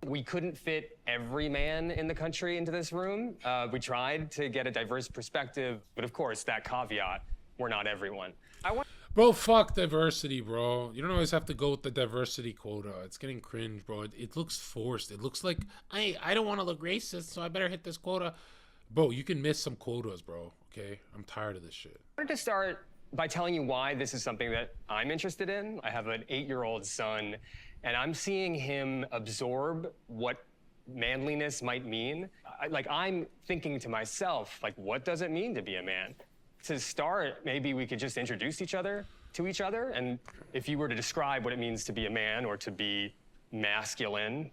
We couldn't fit every man in the country into this room. We tried to get a diverse perspective, but of course, that caveat, we're not everyone. Bro, fuck diversity, bro. You don't always have to go with the diversity quota. It's getting cringe, bro. It looks forced. It looks like, I don't want to look racist, so I better hit this quota. Bro, you can miss some quotas, bro. Okay? I'm tired of this shit. I wanted to start by telling you why this is something that I'm interested in. I have an 8-year-old son, and I'm seeing him absorb what manliness might mean. I'm thinking to myself, like, what does it mean to be a man? To start, maybe we could just introduce each other to each other. And if you were to describe what it means to be a man or to be masculine.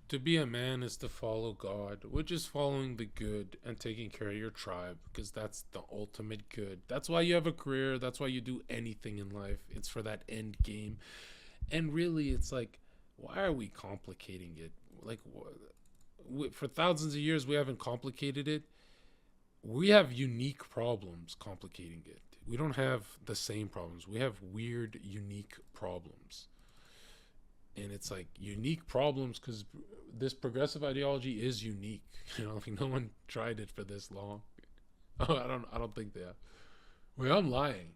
To be a man is to follow God, which is following the good and taking care of your tribe, because that's the ultimate good. That's why you have a career. That's why you do anything in life. It's for that end game. And really, it's like, why are we complicating it? Like, for thousands of years, we haven't complicated it. We have unique problems complicating it. We don't have the same problems. We have weird, unique problems. And it's like unique problems because this progressive ideology is unique. You know, like no one tried it for this long. Oh, I don't think they have. Wait, I'm lying.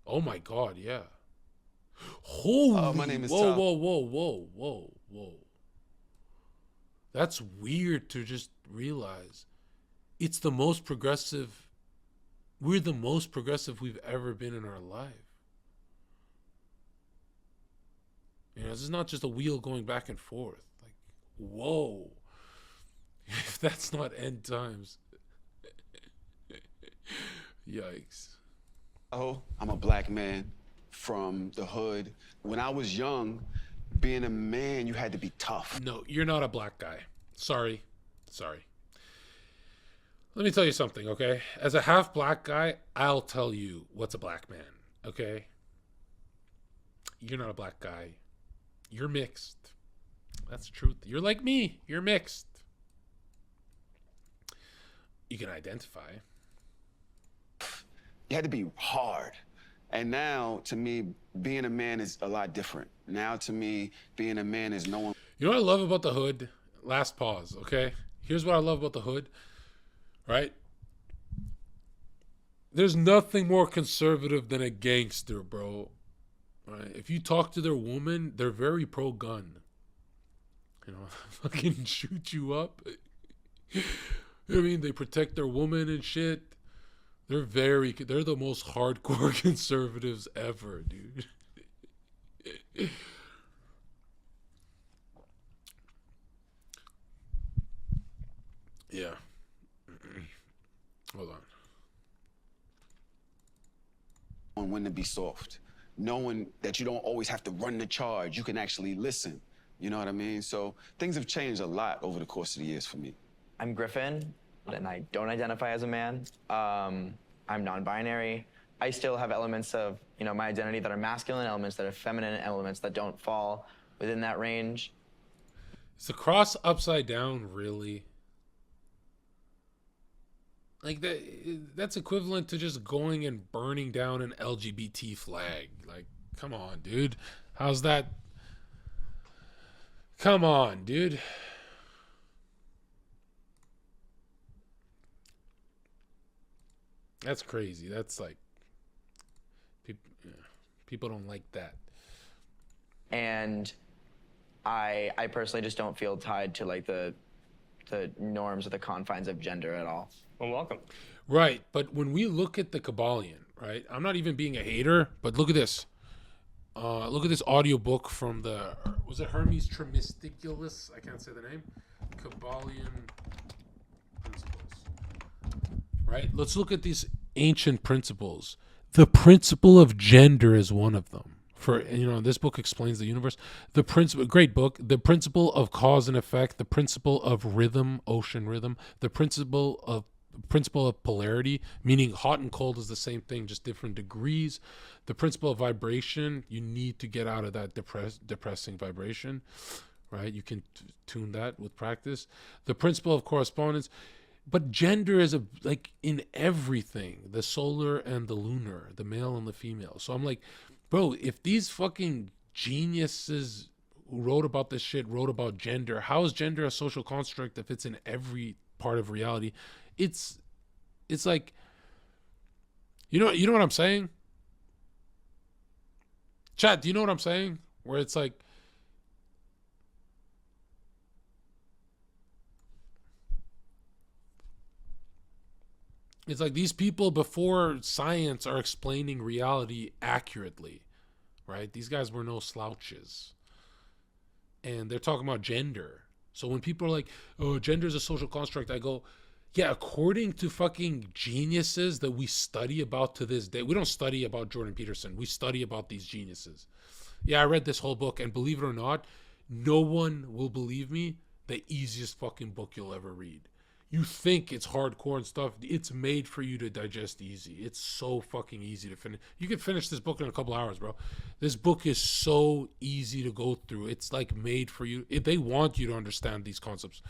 Oh my God, yeah. Holy, my name is whoa, Tom. whoa. That's weird to just realize. It's the most progressive. We're the most progressive we've ever been in our life. You know, this is not just a wheel going back and forth. Like, whoa. If that's not end times. Yikes. Oh, I'm a black man from the hood. When I was young, being a man, you had to be tough. No, you're not a black guy. Sorry. Let me tell you something, okay? As a half black guy, I'll tell you what's a black man, okay? You're not a black guy. You're mixed. That's the truth. You're like me. You're mixed. You can identify. You had to be hard. And now, to me, being a man is a lot different. Now, to me, being a man is no one. You know what I love about the hood? Last pause, okay? Here's what I love about the hood, right? There's nothing more conservative than a gangster, bro. Right? If you talk to their woman, they're very pro-gun. You know, fucking shoot you up. You know what I mean? They protect their woman and shit. They're the most hardcore conservatives ever, dude. Yeah. Hold on. When to be soft. Knowing that you don't always have to run the charge. You can actually listen. You know what I mean? So things have changed a lot over the course of the years for me. I'm Griffin, and I don't identify as a man. I'm non-binary. I still have elements of, you know, my identity that are masculine, elements that are feminine, elements that don't fall within that range. Is the cross upside down really? Like that's equivalent to just going and burning down an LGBT flag. Like, come on, dude. How's that? Come on, dude. That's crazy. That's like people don't like that. And I personally just don't feel tied to like the norms or the confines of gender at all. Well, welcome. Right, but when we look at the Kabbalion, right? I'm not even being a hater, but look at this. Look at this audiobook from was it Hermes Trismegistus? I can't say the name. Kabbalion Principles. Right? Let's look at these ancient principles. The principle of gender is one of them. This book explains the universe. The principle, great book. The principle of cause and effect. The principle of rhythm, ocean rhythm. The principle of polarity, meaning hot and cold is the same thing, just different degrees. The principle of vibration, you need to get out of that depressing vibration, right? You can tune that with practice. The principle of correspondence, but gender is like in everything, the solar and the lunar, the male and the female. So I'm like, bro, if these fucking geniuses who wrote about this shit wrote about gender. How is gender a social construct if it's in every part of reality? It's like, you know what I'm saying? Chat, do you know what I'm saying? Where it's like, it's like these people before science are explaining reality accurately, right? These guys were no slouches. And they're talking about gender. So when people are like, oh, gender is a social construct, I go, yeah, according to fucking geniuses that we study about to this day, we don't study about Jordan Peterson. We study about these geniuses. Yeah, I read this whole book, and believe it or not, no one will believe me. The easiest fucking book you'll ever read. You think it's hardcore and stuff. It's made for you to digest easy. It's so fucking easy to finish. You can finish this book in a couple hours, bro. This book is so easy to go through. It's like made for you. They want you to understand these concepts.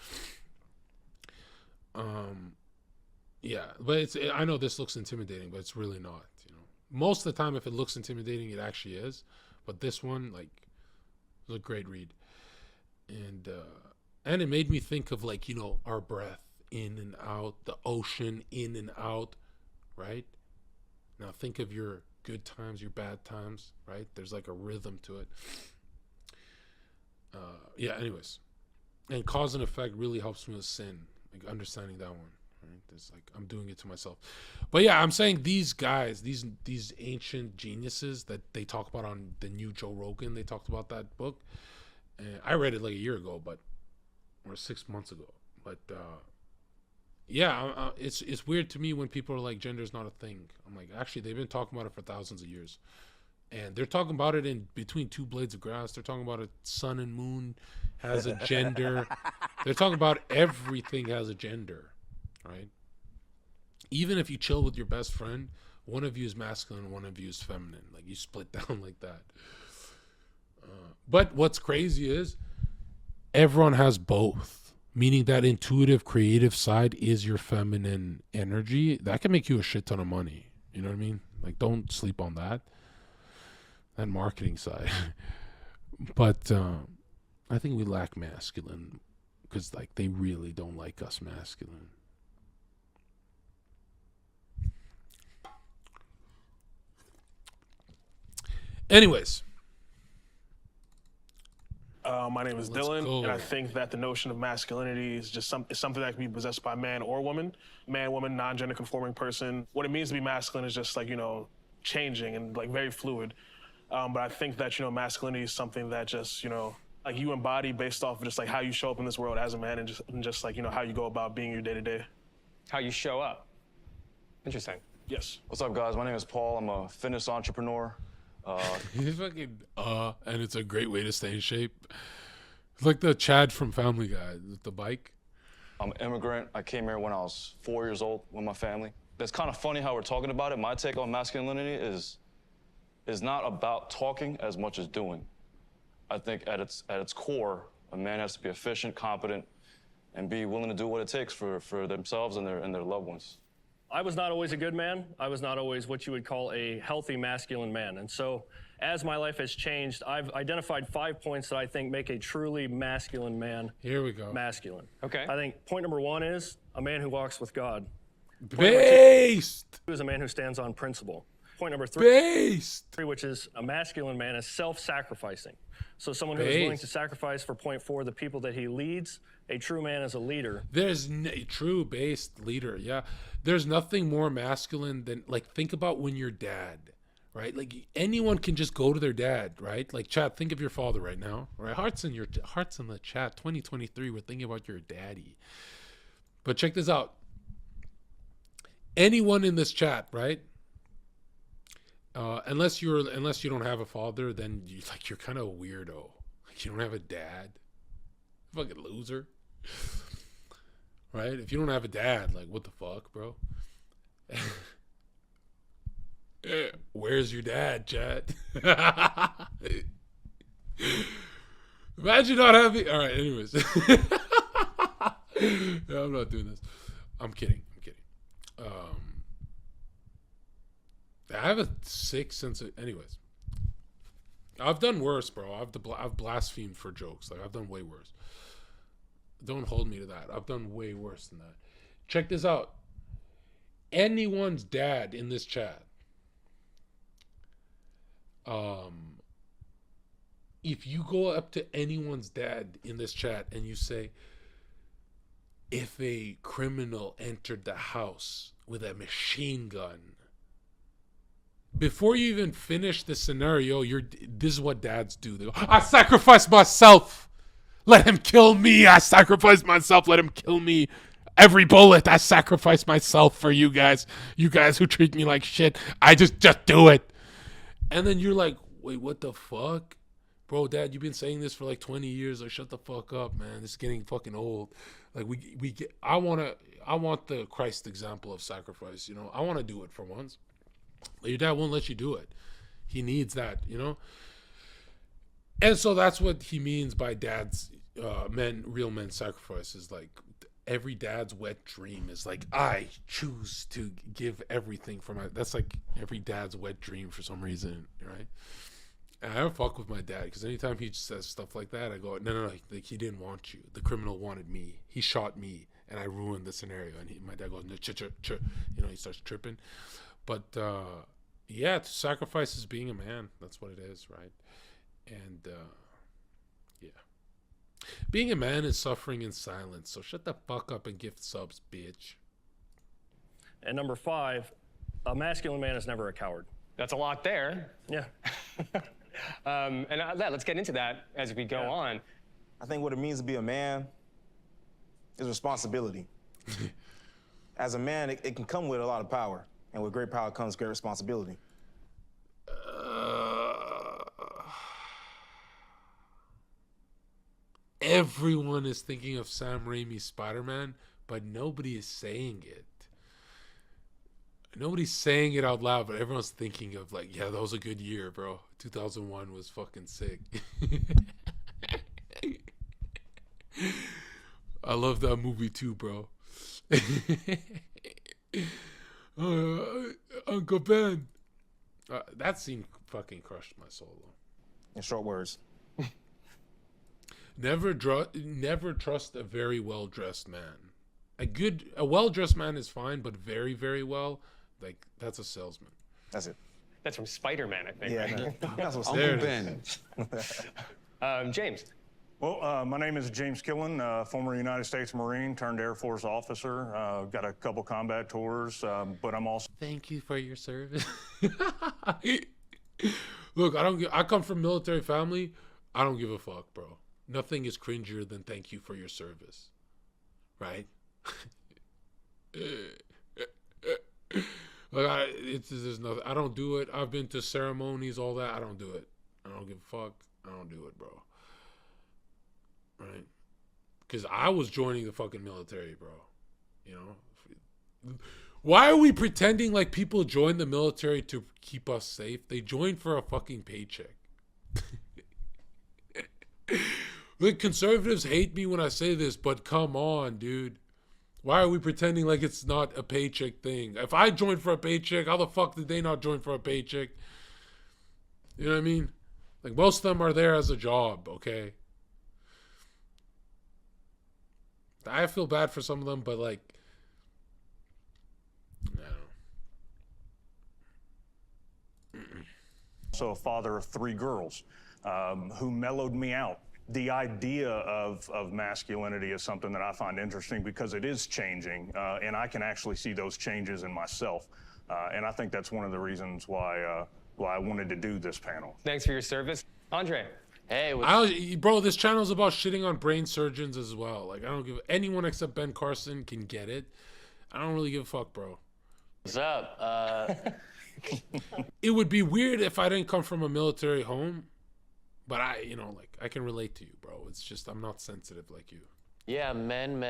Yeah, but I know this looks intimidating, but it's really not. You know, most of the time, if it looks intimidating, it actually is. But this one, like, was a great read, and it made me think of, like, you know, our breath in and out, the ocean in and out, right? Now think of your good times, your bad times, right? There's like a rhythm to it. Yeah, anyways. And cause and effect really helps me with sin, like understanding that one, right? There's like, I'm doing it to myself. But yeah, I'm saying these guys, these ancient geniuses that they talk about on the new Joe Rogan, they talked about that book. And I read it like a year ago, or 6 months ago. But yeah, it's weird to me when people are like, gender is not a thing. I'm like, actually, they've been talking about it for thousands of years. And they're talking about it in between two blades of grass. They're talking about it, sun and moon has a gender. They're talking about everything has a gender, right? Even if you chill with your best friend, one of you is masculine, one of you is feminine. Like, you split down like that. But what's crazy is everyone has both. Meaning that intuitive, creative side is your feminine energy. That can make you a shit ton of money. You know what I mean? Like, don't sleep on that. That marketing side. But I think we lack masculine because, like, they really don't like us masculine. Anyways. My name is Dylan, and I think that the notion of masculinity is just something that can be possessed by man or woman. Man, woman, non-gender conforming person. What it means to be masculine is just, like, you know, changing and, like, very fluid. But I think that, you know, masculinity is something that just, you know, like, you embody based off of just, like, how you show up in this world as a man, and just like, you know, how you go about being your day-to-day. How you show up. Interesting. Yes. What's up, guys? My name is Paul. I'm a fitness entrepreneur. He's fucking and it's a great way to stay in shape. It's like the Chad from Family Guy with the bike. I'm an immigrant. I came here when I was 4 years old with my family. It's kind of funny how we're talking about it. My take on masculinity is not about talking as much as doing. I think at its core, a man has to be efficient, competent, and be willing to do what it takes for themselves and their loved ones. I was not always a good man. I was not always what you would call a healthy masculine man. And so as my life has changed, I've identified 5 points that I think make a truly masculine man. Here we go. Masculine. Okay. I think point number 1 is a man who walks with God. Based. 2 is a man who stands on principle. Point number 3, Based. which is a masculine man, is self-sacrificing. So someone who is willing to sacrifice for point 4, the people that he leads. A true man is a leader. There's true based leader. Yeah. There's nothing more masculine than, like, think about when your dad, right? Like, anyone can just go to their dad, right? Like, chat, think of your father right now, right? Hearts in the chat. 2023, we're thinking about your daddy. But check this out. Anyone in this chat, right? Unless you don't have a father, then you're kind of a weirdo. Like, you don't have a dad. Fucking loser. Right? If you don't have a dad, like, what the fuck, bro? Where's your dad, chat? Imagine not having. All right, anyways. No, I'm not doing this. I'm kidding. I have a sick sense of. Anyways. I've done worse, bro. I've blasphemed for jokes. Like, I've done way worse. Don't hold me to that. I've done way worse than that. Check this out. Anyone's dad in this chat, if you go up to anyone's dad in this chat and you say, if a criminal entered the house with a machine gun, before you even finish the scenario, this is what dads do. They go, I sacrificed myself. Let him kill me. I sacrificed myself. Let him kill me. Every bullet, I sacrifice myself for you guys. You guys who treat me like shit. I just do it. And then you're like, wait, what the fuck? Bro, Dad, you've been saying this for like 20 years. Like, shut the fuck up, man. This is getting fucking old. Like, I want the Christ example of sacrifice, you know? I want to do it for once. Your dad won't let you do it. He needs that, you know? And so that's what he means by dad's, real men sacrifices. Like, every dad's wet dream is like, I choose to give everything for that's like every dad's wet dream for some reason, right? And I don't fuck with my dad because anytime he says stuff like that, I go, no, like, he didn't want you. The criminal wanted me. He shot me, and I ruined the scenario. And my dad goes, you know, he starts tripping. But yeah, to sacrifice is being a man. That's what it is, right? And yeah. Being a man is suffering in silence, so shut the fuck up and gift subs, bitch. And number 5, a masculine man is never a coward. That's a lot there. Yeah. Let's get into that as we go on. I think what it means to be a man is responsibility. As a man, it can come with a lot of power, and with great power comes great responsibility. Everyone is thinking of Sam Raimi's Spider-Man, but nobody is saying it. Nobody's saying it out loud, but everyone's thinking of, like, yeah, that was a good year, bro. 2001 was fucking sick. I love that movie too, bro. Uncle Ben. That scene fucking crushed my soul, though. In short words. Never trust a very well-dressed man. A well-dressed man is fine, but very, very well, like, that's a salesman. That's it. That's from Spider-Man, I think. Yeah, right? that's what's Uncle Ben. James. Well, my name is James Killen, former United States Marine turned Air Force officer. Got a couple combat tours, but I'm also... Thank you for your service. Look, I come from a military family. I don't give a fuck, bro. Nothing is cringier than thank you for your service. Right? Like, there's nothing. I don't do it. I've been to ceremonies, all that. I don't do it. I don't give a fuck. I don't do it, bro. Right? Because I was joining the fucking military, bro. You know? Why are we pretending like people join the military to keep us safe? They join for a fucking paycheck. Look, conservatives hate me when I say this, but come on, dude. Why are we pretending like it's not a paycheck thing? If I joined for a paycheck, how the fuck did they not join for a paycheck? You know what I mean? Like, most of them are there as a job, okay? I feel bad for some of them, but, like, no. also a father of 3 girls who mellowed me out. The idea of masculinity is something that I find interesting because it is changing, and I can actually see those changes in myself. And I think that's one of the reasons why I wanted to do this panel. Thanks for your service. Andre. Hey, bro, this channel is about shitting on brain surgeons as well. Like, I don't give anyone except Ben Carson can get it. I don't really give a fuck, bro. what's up? It would be weird if I didn't come from a military home, but I can relate to you, bro. It's just I'm not sensitive like you. Yeah, men.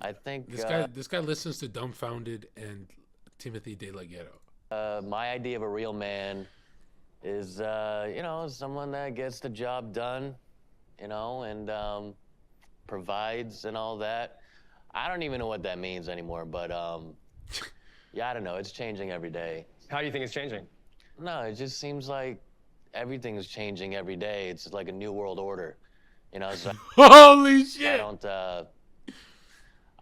I think This guy listens to Dumbfounded and Timothy De La Ghetto. my idea of a real man is, someone that gets the job done, and provides and all that. I don't even know what that means anymore, but yeah, I don't know. It's changing every day. How do you think it's changing? No, it just seems like everything's changing every day. It's like a new world order. You know, so Holy shit! I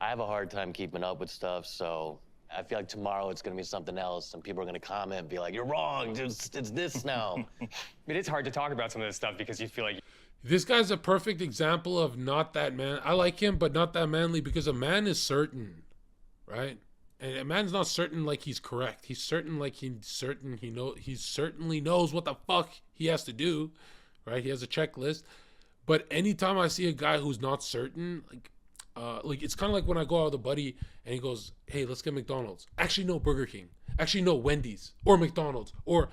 have a hard time keeping up with stuff, so I feel like tomorrow it's gonna be something else, and people are gonna comment and be like, "You're wrong. It's this now." It is hard to talk about some of this stuff because you feel like This guy's a perfect example of not that man. I like him, but not that manly, because a man is certain, right? And a man's not certain like he's correct. He's certain like he certainly knows what the fuck he has to do, right? He has a checklist. But anytime I see a guy who's not certain, like it's kind of like when I go out with a buddy and he goes, "Hey, let's get McDonald's." Actually, no, Burger King. Actually, no, Wendy's or McDonald's. Or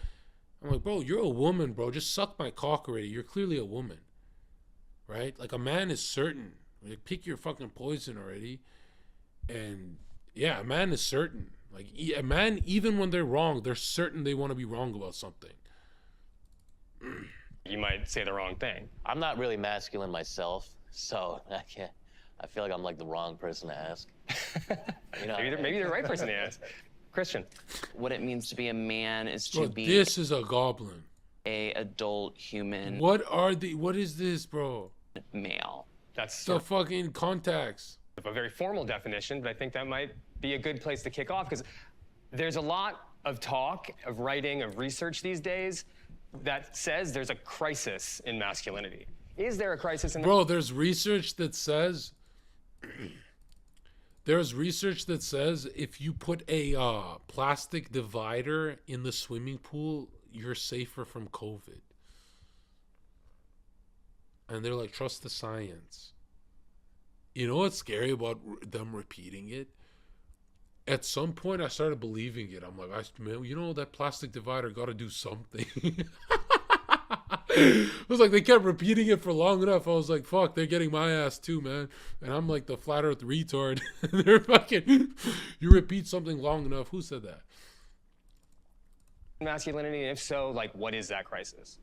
I'm like, bro, you're a woman, bro. Just suck my cock already. You're clearly a woman, right? Like a man is certain. Like, pick your fucking poison already. And yeah, a man is certain. Like a man, even when they're wrong, they're certain they want to be wrong about something. you might say the wrong thing. I'm not really masculine myself, so I can't. I feel like I'm like the wrong person to ask. You know, Maybe the right person to ask. Christian. What it means to be a man is to Bro, be this is a goblin. a adult human What is this, bro? male. That's The fucking contacts. a very formal definition, but I think that might be a good place to kick off because there's a lot of talk, of writing, of research these days that says there's a crisis in masculinity. Is there a crisis in Bro, there's research that says if you put a plastic divider in the swimming pool, you're safer from COVID. And they're like, trust the science. You know what's scary about them repeating it? At some point, I started believing it. I'm like, man, you know, that plastic divider got to do something. It was like they kept repeating it for long enough. I was like, fuck, they're getting my ass too, man. And I'm like the flat earth retard. They're fucking, you repeat something long enough. Who said that? masculinity? And if so, like, what is that crisis?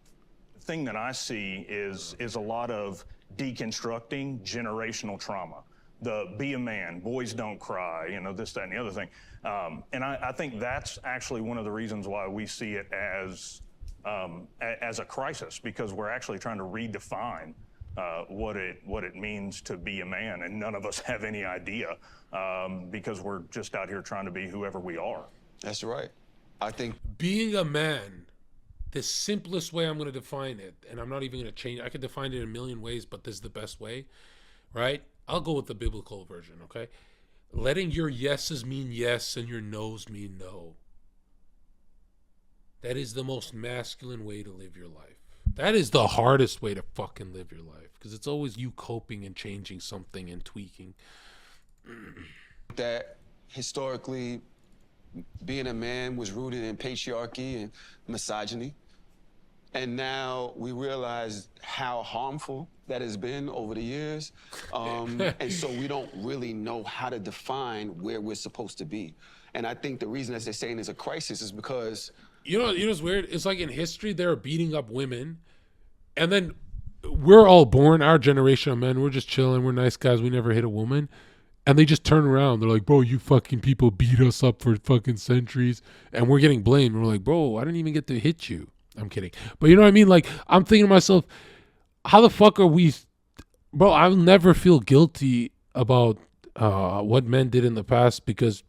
The thing that I see is a lot of deconstructing generational trauma. The be a man, boys don't cry, you know, this, that, and the other thing. And I think that's actually one of the reasons why we see it as a crisis, because we're actually trying to redefine what it means to be a man, and none of us have any idea because we're just out here trying to be whoever we are. That's right. I think being a man, the simplest way I'm going to define it, and I'm not even going to change, I could define it in a million ways, but this is the best way, right? I'll go with the biblical version, okay? Letting your yeses mean yes and your no's mean no. That is the most masculine way to live your life. That is the hardest way to fucking live your life, because it's always you coping and changing something and tweaking. that historically being a man was rooted in patriarchy and misogyny. And now we realize how harmful that has been over the years. And so we don't really know how to define where we're supposed to be. And I think the reason that they're saying there's a crisis is because... You know what's weird? It's like in history, they were beating up women. And then we're all born, our generation of men, we're just chilling, we're nice guys, we never hit a woman. And they just turn around. They're like, bro, you fucking people beat us up for fucking centuries. And we're getting blamed. We're like, bro, I didn't even get to hit you. I'm kidding. But you know what I mean? Like, I'm thinking to myself, how the fuck are we... Bro, I'll never feel guilty about what men did in the past because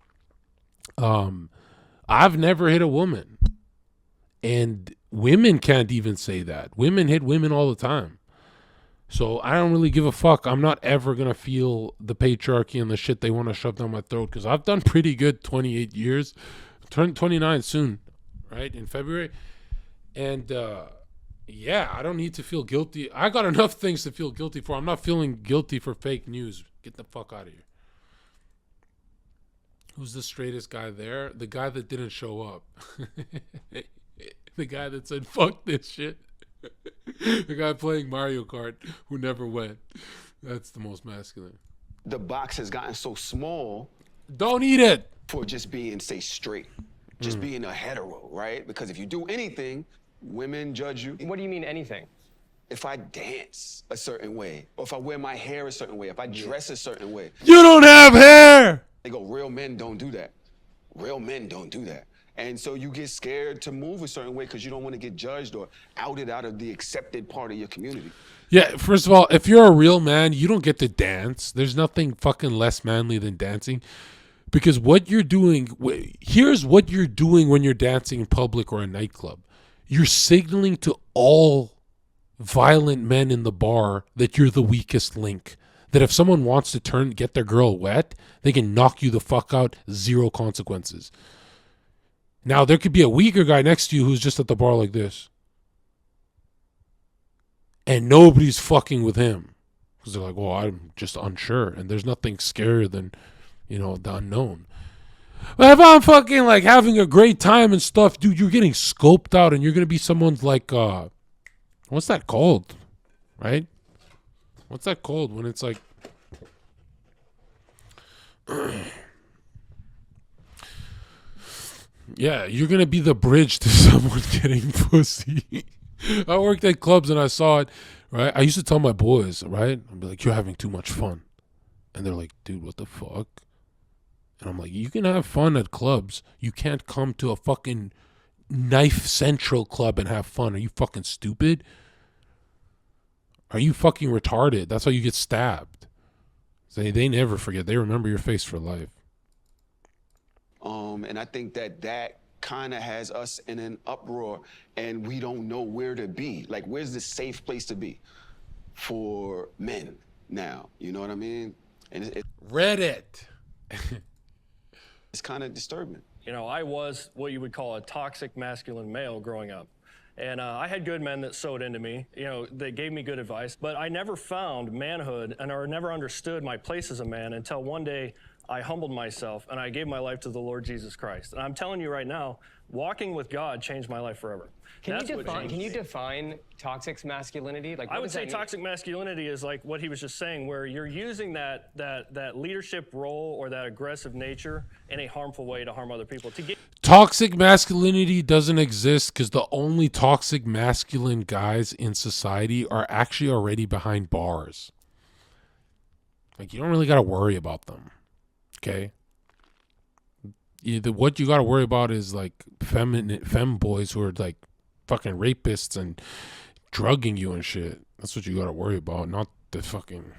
I've never hit a woman. And women can't even say that. Women hit women all the time. So I don't really give a fuck. I'm not ever going to feel the patriarchy and the shit they want to shove down my throat because I've done pretty good 28 years. Turn 29 soon, right? In February. And yeah, I don't need to feel guilty. I got enough things to feel guilty for. I'm not feeling guilty for fake news. Get the fuck out of here. Who's the straightest guy there? The guy that didn't show up. The guy that said, fuck this shit. The guy playing Mario Kart who never went. That's the most masculine. The box has gotten so small. Don't eat it. For just being, say, straight. Just being a hetero, right? Because if you do anything, women judge you. What do you mean anything? If I dance a certain way, or if I wear my hair a certain way, if I dress a certain way. You don't have hair! They go, real men don't do that. Real men don't do that. And so you get scared to move a certain way because you don't want to get judged or outed out of the accepted part of your community. Yeah, first of all, if you're a real man, you don't get to dance. There's nothing fucking less manly than dancing. Because what you're doing, here's what you're doing when you're dancing in public or a nightclub. You're signaling to all violent men in the bar that you're the weakest link. That if someone wants to get their girl wet, they can knock you the fuck out, 0 consequences. Now, there could be a weaker guy next to you who's just at the bar like this. And nobody's fucking with him. Because they're like, well, I'm just unsure. And there's nothing scarier than, the unknown. But if I'm fucking like having a great time and stuff, dude, you're getting scoped out and you're going to be someone's like, what's that called? Right? What's that called when it's like, yeah, you're going to be the bridge to someone getting pussy. I worked at clubs and I saw it, right? I used to tell my boys, right? I'd be like, you're having too much fun. And they're like, dude, what the fuck? And I'm like, you can have fun at clubs. You can't come to a fucking Knife Central club and have fun. Are you fucking stupid? Are you fucking retarded? That's how you get stabbed. They never forget. They remember your face for life. And I think that kind of has us in an uproar, and we don't know where to be. Like, where's the safe place to be for men now? You know what I mean? And Reddit. It's kind of disturbing. I was what you would call a toxic masculine male growing up. And I had good men that sewed into me, that gave me good advice. But I never found manhood or never understood my place as a man until one day I humbled myself and I gave my life to the Lord Jesus Christ. And I'm telling you right now, walking with God changed my life forever. Can you define toxic masculinity? Like, I would say toxic masculinity is like what he was just saying, where you're using that leadership role or that aggressive nature in a harmful way to harm other people. Toxic masculinity doesn't exist because the only toxic masculine guys in society are actually already behind bars. Like, you don't really got to worry about them. Okay? What you got to worry about is like femme boys who are like fucking rapists and drugging you and shit. That's what you got to worry about, not the fucking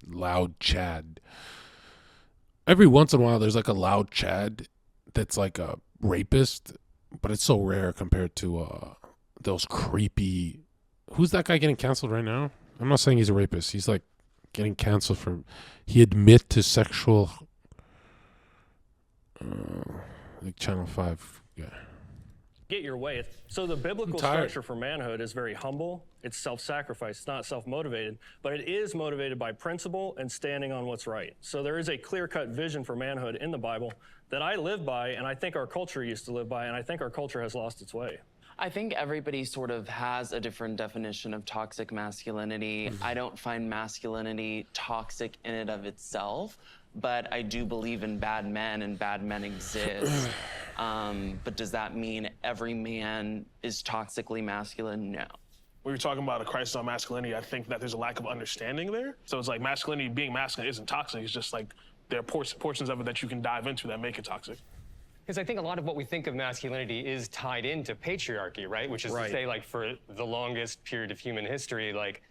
loud Chad. Every once in a while, there's like a loud Chad that's like a rapist, but it's so rare compared to those creepy. Who's that guy getting canceled right now? I'm not saying he's a rapist. He's like getting canceled for he admit to sexual. Like Channel 5 guy. Get your way. So the biblical structure for manhood is very humble. It's self-sacrifice. It's not self-motivated, but it is motivated by principle and standing on what's right. So there is a clear-cut vision for manhood in the Bible that I live by, and I think our culture used to live by, and I think our culture has lost its way. I think everybody sort of has a different definition of toxic masculinity. I don't find masculinity toxic in and of itself, but I do believe in bad men, and bad men exist. But does that mean every man is toxically masculine? No. When you're talking about a crisis on masculinity, I think that there's a lack of understanding there. So it's like masculinity, being masculine isn't toxic. It's just like there are portions of it that you can dive into that make it toxic. Because I think a lot of what we think of masculinity is tied into patriarchy, right? Which is to say, like, for the longest period of human history, like,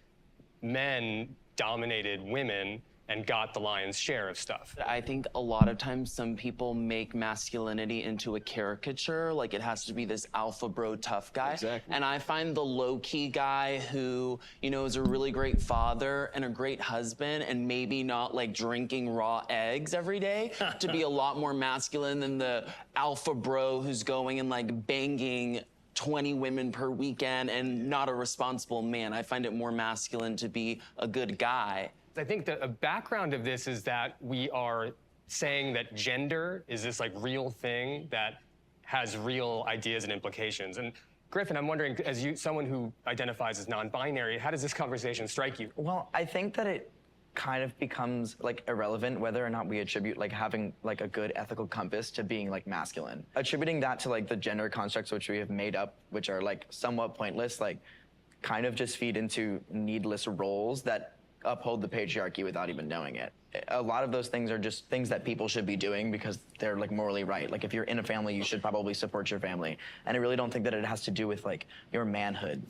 men dominated women and got the lion's share of stuff. I think a lot of times some people make masculinity into a caricature, like it has to be this alpha bro tough guy. Exactly. And I find the low-key guy who, is a really great father and a great husband and maybe not like drinking raw eggs every day to be a lot more masculine than the alpha bro who's going and like banging 20 women per weekend and not a responsible man. I find it more masculine to be a good guy. I think the background of this is that we are saying that gender is this like real thing that has real ideas and implications. And Griffin, I'm wondering, as someone who identifies as non-binary, how does this conversation strike you? Well, I think that it kind of becomes like irrelevant whether or not we attribute like having like a good ethical compass to being like masculine. Attributing that to like the gender constructs which we have made up, which are like somewhat pointless, like kind of just feed into needless roles that uphold the patriarchy without even knowing it. A lot of those things are just things that people should be doing because they're like morally right. Like if you're in a family, you should probably support your family. And I really don't think that it has to do with like your manhood.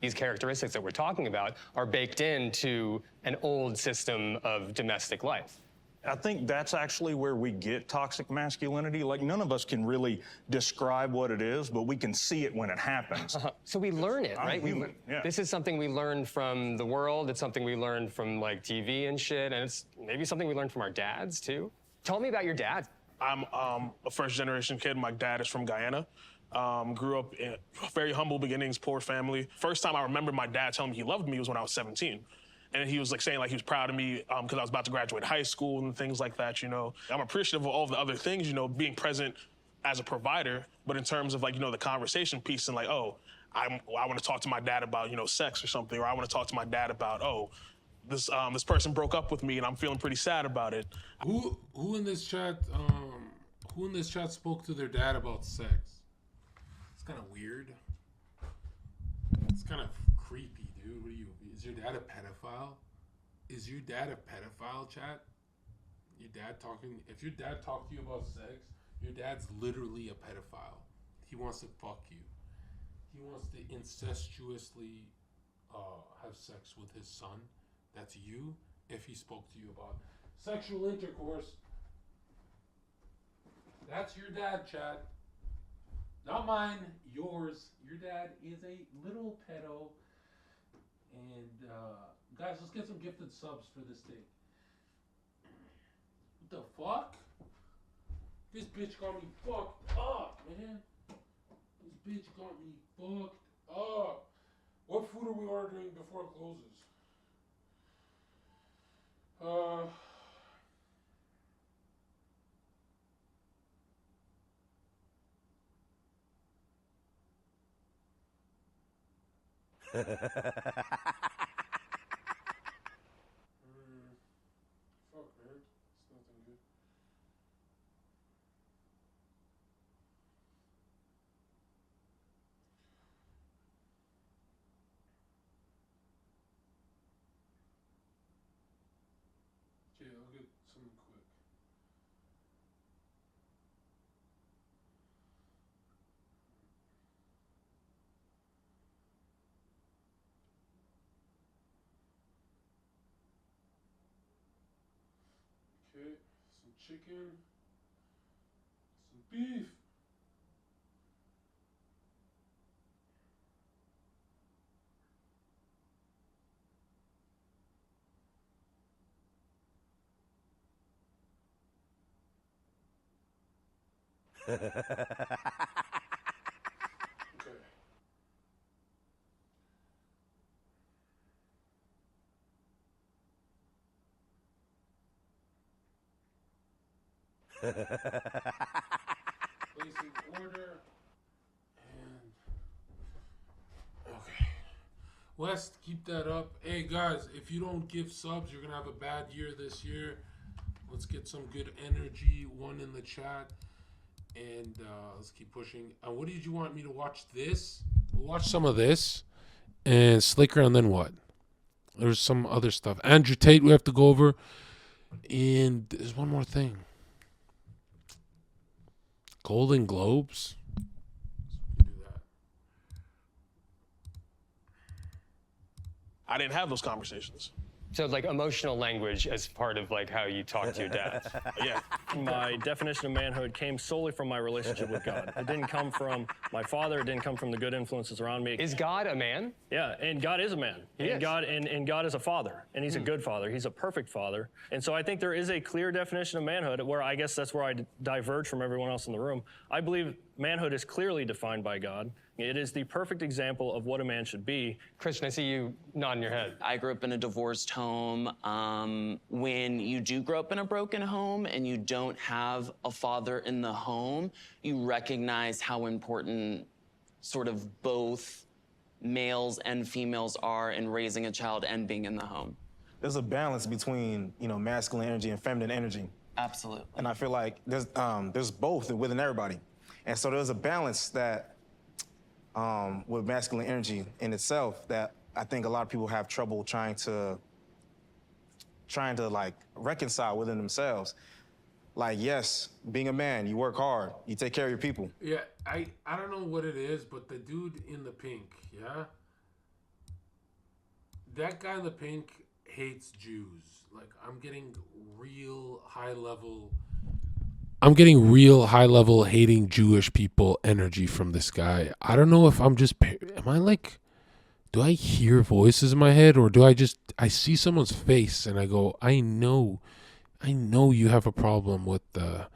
These characteristics that we're talking about are baked into an old system of domestic life. I think that's actually where we get toxic masculinity. Like, none of us can really describe what it is, but we can see it when it happens. So we learn it, I'm right? human, yeah. This is something we learn from the world. It's something we learn from like TV and shit, and it's maybe something we learned from our dads too. Tell me about your dad. I'm a first-generation kid. My dad is from Guyana. Grew up in very humble beginnings, poor family. First time I remember my dad telling me he loved me was when I was 17. And he was like saying like he was proud of me because I was about to graduate high school and things like that, you know. I'm appreciative of all the other things, you know, being present as a provider, but in terms of like, you know, the conversation piece and like, oh, I want to talk to my dad about, you know, sex or something, or I want to talk to my dad about, oh, this person broke up with me and I'm feeling pretty sad about it. Who in this chat spoke to their dad about sex? It's kind of weird. It's kind of creepy, dude. What are you? Is your dad a pedophile? Is your dad a pedophile, chat? Your dad talking? If your dad talked to you about sex, your dad's literally a pedophile. He wants to fuck you. He wants to incestuously have sex with his son. That's you. If he spoke to you about sexual intercourse, that's your dad, chat. Not mine, yours. Your dad is a little pedo. And guys, let's get some gifted subs for this thing. What the fuck? This bitch got me fucked up, man. This bitch got me fucked up. What food are we ordering before it closes? Fuck, man. It's nothing good. Okay, I'll get something quick. Okay, some chicken, some beef. Okay. Placing order. And okay. West, keep that up. Hey guys, if you don't give subs, you're gonna have a bad year this year. Let's get some good energy. One in the chat. And let's keep pushing. What did you want me to watch this? We'll watch some of this. And Slicker, and then what? There's some other stuff. Andrew Tate we have to go over. And there's one more thing. Golden Globes. Do that. I didn't have those conversations. So like emotional language as part of like how you talk to your dad. Yeah. My definition of manhood came solely from my relationship with God. It didn't come from my father. It didn't come from the good influences around me. Is God a man? Yeah, and God is a man. He is. God is a father, and he's a good father. He's a perfect father. And so I think there is a clear definition of manhood where I guess that's where I diverge from everyone else in the room. I believe manhood is clearly defined by God. It is the perfect example of what a man should be. Christian, I see you nodding your head. I grew up in a divorced home. When you do grow up in a broken home and you don't have a father in the home, you recognize how important sort of both males and females are in raising a child and being in the home. There's a balance between, masculine energy and feminine energy. Absolutely. And I feel like there's both within everybody. And so there's a balance that with masculine energy in itself that I think a lot of people have trouble trying to trying to like reconcile within themselves. Like, yes, being a man, you work hard, you take care of your people. Yeah, I don't know what it is, but the dude in the pink, yeah? That guy in the pink hates Jews. Like, I'm getting real high level hating Jewish people energy from this guy. I don't know if am I like, do I hear voices in my head, or do I see someone's face and I go, I know you have a problem with the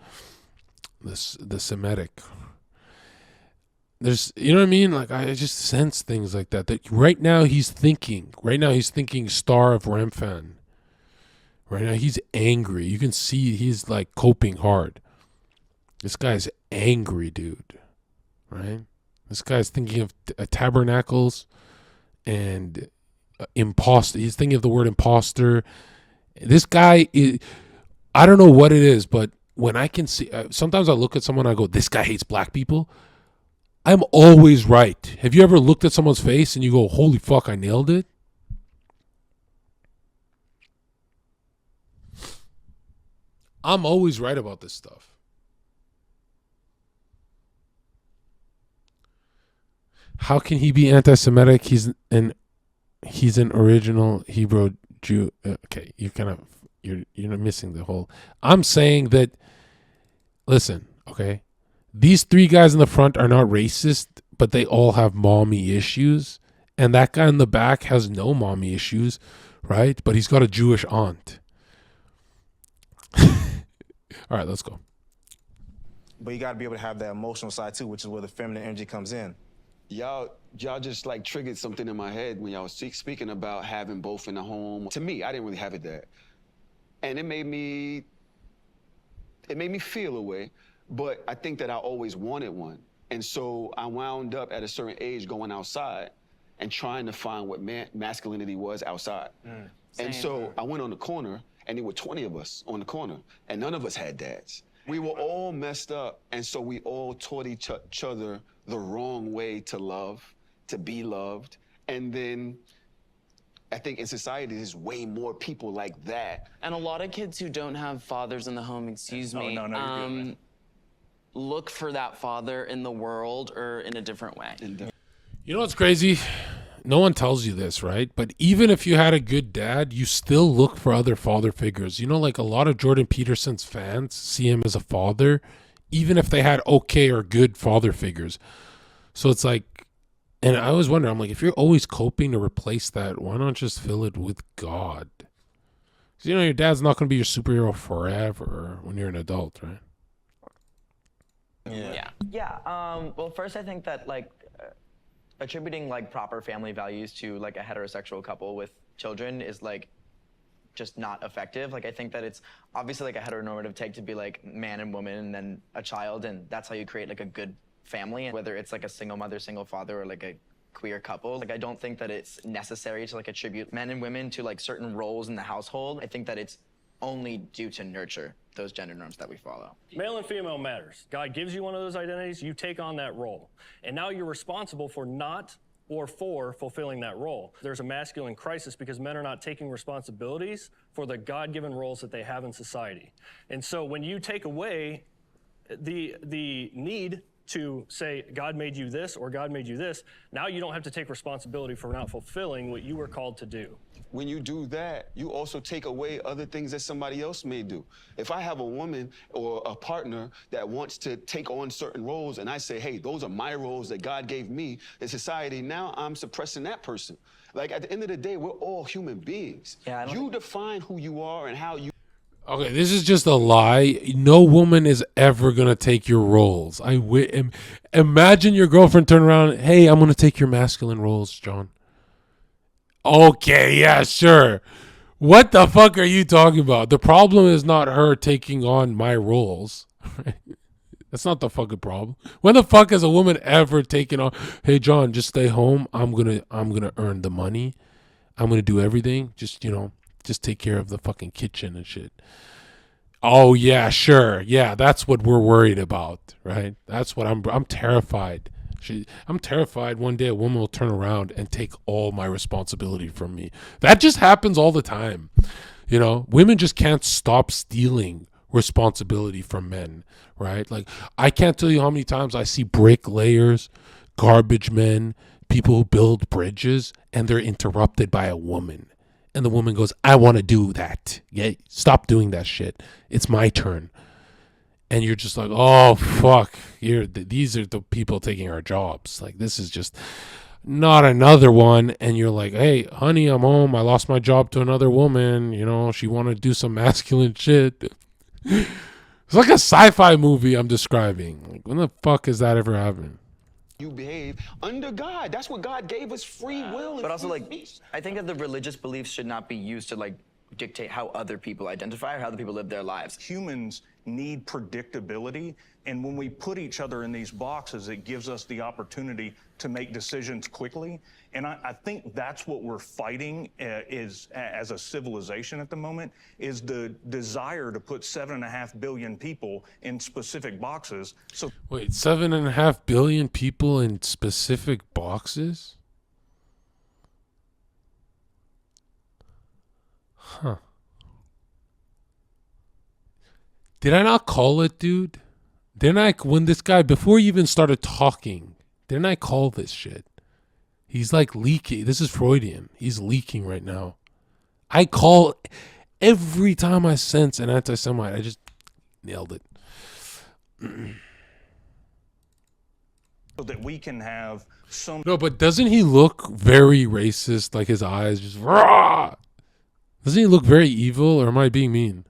Semitic. There's, you know what I mean? Like, I just sense things like that. That right now he's thinking Star of Remphan. Right now he's angry. You can see he's like coping hard. This guy's angry, dude. Right? This guy's thinking of tabernacles and imposter. He's thinking of the word imposter. This guy is, I don't know what it is, but when I can see, sometimes I look at someone and I go, this guy hates black people. I'm always right. Have you ever looked at someone's face and you go, holy fuck, I nailed it? I'm always right about this stuff. How can he be anti-Semitic? He's an original Hebrew Jew. Okay, you're missing the whole. I'm saying that. Listen, okay, these three guys in the front are not racist, but they all have mommy issues, and that guy in the back has no mommy issues, right? But he's got a Jewish aunt. All right, let's go. But you got to be able to have that emotional side too, which is where the feminine energy comes in. Y'all just like triggered something in my head when y'all was speaking about having both in the home. To me, I didn't really have it that. And it made me feel a way, but I think that I always wanted one. And so I wound up at a certain age going outside and trying to find what masculinity was outside. And so I went on the corner, and there were 20 of us on the corner, and none of us had dads. We were all messed up, and so we all taught each other the wrong way to love, to be loved. And then I think in society, there's way more people like that. And a lot of kids who don't have fathers in the home, excuse me, you're good, man. look for that father in the world or in a different way. You know what's crazy? No one tells you this, right? But even if you had a good dad, you still look for other father figures. You know, like a lot of Jordan Peterson's fans see him as a father, even if they had okay or good father figures. So it's like, and I always wonder, I'm like, if you're always coping to replace that, why not just fill it with God? Because, you know, your dad's not going to be your superhero forever when you're an adult, right? Well, first I think that like attributing like proper family values to like a heterosexual couple with children is like just not effective. Like I think that it's obviously like a heteronormative take to be like man and woman and then a child, and that's how you create like a good family. And whether it's like a single mother, single father, or like a queer couple, like I don't think that it's necessary to like attribute men and women to like certain roles in the household. I think that it's only due to nurture those gender norms that we follow. Male and female matters. God gives you one of those identities, you take on that role. And now you're responsible for not or for fulfilling that role. There's a masculine crisis because men are not taking responsibilities for the God-given roles that they have in society. And so when you take away the need to say, God made you this or God made you this, now you don't have to take responsibility for not fulfilling what you were called to do. When you do that, you also take away other things that somebody else may do. If I have a woman or a partner that wants to take on certain roles and I say, hey, those are my roles that God gave me in society, now I'm suppressing that person. Like at the end of the day, we're all human beings. You define who you are and how you. Okay, this is just a lie. No woman is ever going to take your roles. Imagine your girlfriend turn around, hey, I'm going to take your masculine roles, John. Okay, yeah, sure. What the fuck are you talking about? The problem is not her taking on my roles. That's not the fucking problem. When the fuck has a woman ever taken on, hey, John, just stay home. I'm going to earn the money. I'm going to do everything. Just take care of the fucking kitchen and shit. Oh, yeah, sure. Yeah, that's what we're worried about, right? That's what I'm terrified. I'm terrified one day a woman will turn around and take all my responsibility from me. That just happens all the time. You know, women just can't stop stealing responsibility from men, right? Like, I can't tell you how many times I see bricklayers, garbage men, people who build bridges, and they're interrupted by a woman. And the woman goes, I want to do that. Yeah, stop doing that shit. It's my turn. And you're just like, oh, fuck. These are the people taking our jobs. Like, this is just not another one. And you're like, hey, honey, I'm home. I lost my job to another woman. You know, she wanted to do some masculine shit. It's like a sci-fi movie I'm describing. Like, when the fuck has that ever happened? You behave under God. That's what God gave us, free will. But also, like, I think that the religious beliefs should not be used to, like, dictate how other people identify or how other people live their lives. Humans need predictability, and when we put each other in these boxes, it gives us the opportunity to make decisions quickly. And I think that's what we're fighting as a civilization at the moment, is the desire to put 7.5 billion people in specific boxes. So wait, 7.5 billion people in specific boxes? Huh. Did I not call it, dude? Didn't I, when this guy, before he even started talking, didn't I call this shit? He's like leaking. This is Freudian. He's leaking right now. I call, every time I sense an anti-Semite, I just nailed it. so that we can have some No, but doesn't he look very racist? Like his eyes just, rah! Doesn't he look very evil, or am I being mean?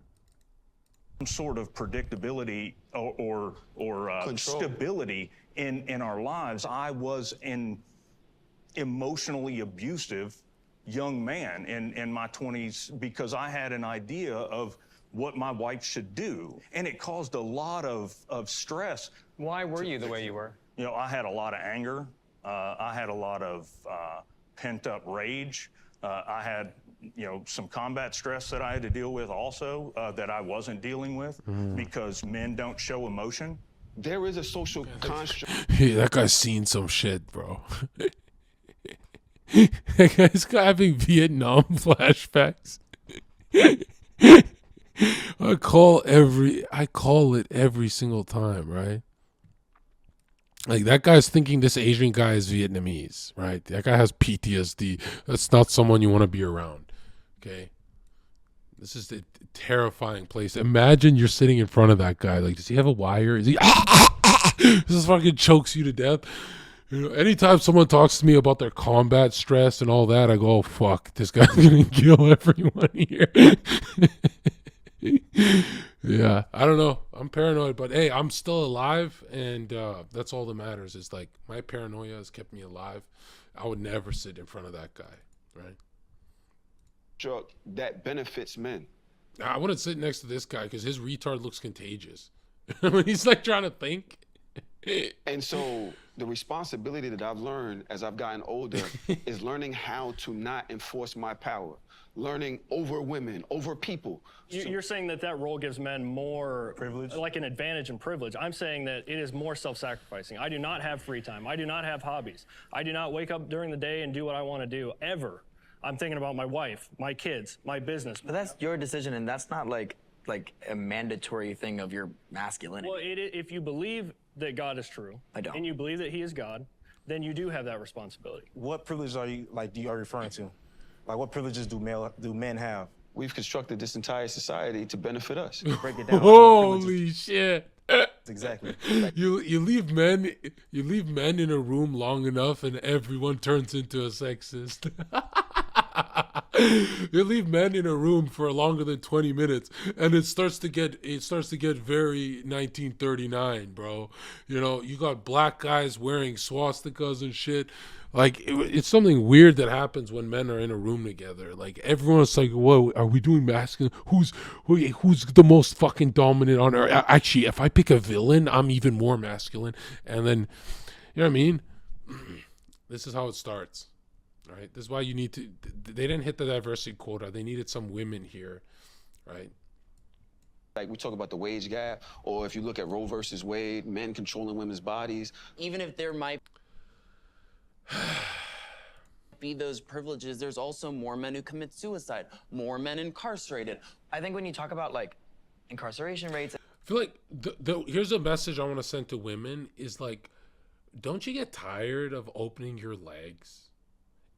sort of predictability or stability in our lives. I was an emotionally abusive young man in my 20s because I had an idea of what my wife should do, and it caused a lot of stress. Why were you the way you were? You know, I had a lot of anger. I had a lot of pent-up rage. I had, you know, some combat stress that I had to deal with also that I wasn't dealing with because men don't show emotion. There is a social construct. Hey, that guy's seen some shit, bro. That guy's having Vietnam flashbacks. I call it every single time, right? Like, that guy's thinking this Asian guy is Vietnamese, right? That guy has PTSD. That's not someone you want to be around, okay? This is a terrifying place. Imagine you're sitting in front of that guy. Like, does he have a wire? Is he... This fucking chokes you to death. You know, anytime someone talks to me about their combat stress and all that, I go, oh, fuck, this guy's going to kill everyone here. Yeah, I don't know. I'm paranoid, but hey, I'm still alive, and that's all that matters. Is like, my paranoia has kept me alive. I would never sit in front of that guy, right? That benefits men. I wouldn't sit next to this guy because his retard looks contagious. When he's like trying to think. And so the responsibility that I've learned as I've gotten older is learning how to not enforce my power. Learning over women, over people. You're saying that that role gives men more privilege, like an advantage and privilege. I'm saying that it is more self-sacrificing. I do not have free time. I do not have hobbies. I do not wake up during the day and do what I want to do, ever. I'm thinking about my wife, my kids, my business. But that's your decision, and that's not like a mandatory thing of your masculinity. Well, if you believe that God is true, I don't. And you believe that He is God, then you do have that responsibility. What privilege are you referring to? Like, what privileges do men have? We've constructed this entire society to benefit us. Break it down. Holy shit. Exactly. You leave men in a room long enough and everyone turns into a sexist. You leave men in a room for longer than 20 minutes and it starts to get very 1939, bro. You know, you got black guys wearing swastikas and shit. Like, it's something weird that happens when men are in a room together. Like, everyone's like, whoa, are we doing masculine? Who's the most fucking dominant on earth? Actually, if I pick a villain, I'm even more masculine. And then, you know what I mean? This is how it starts, right? This is why you need to, they didn't hit the diversity quota. They needed some women here, right? Like, we talk about the wage gap, or if you look at Roe versus Wade, men controlling women's bodies. Even if there might might be those privileges, there's also more men who commit suicide, more men incarcerated. I think when you talk about like incarceration rates, I feel like here's a message I want to send to women is like, don't you get tired of opening your legs?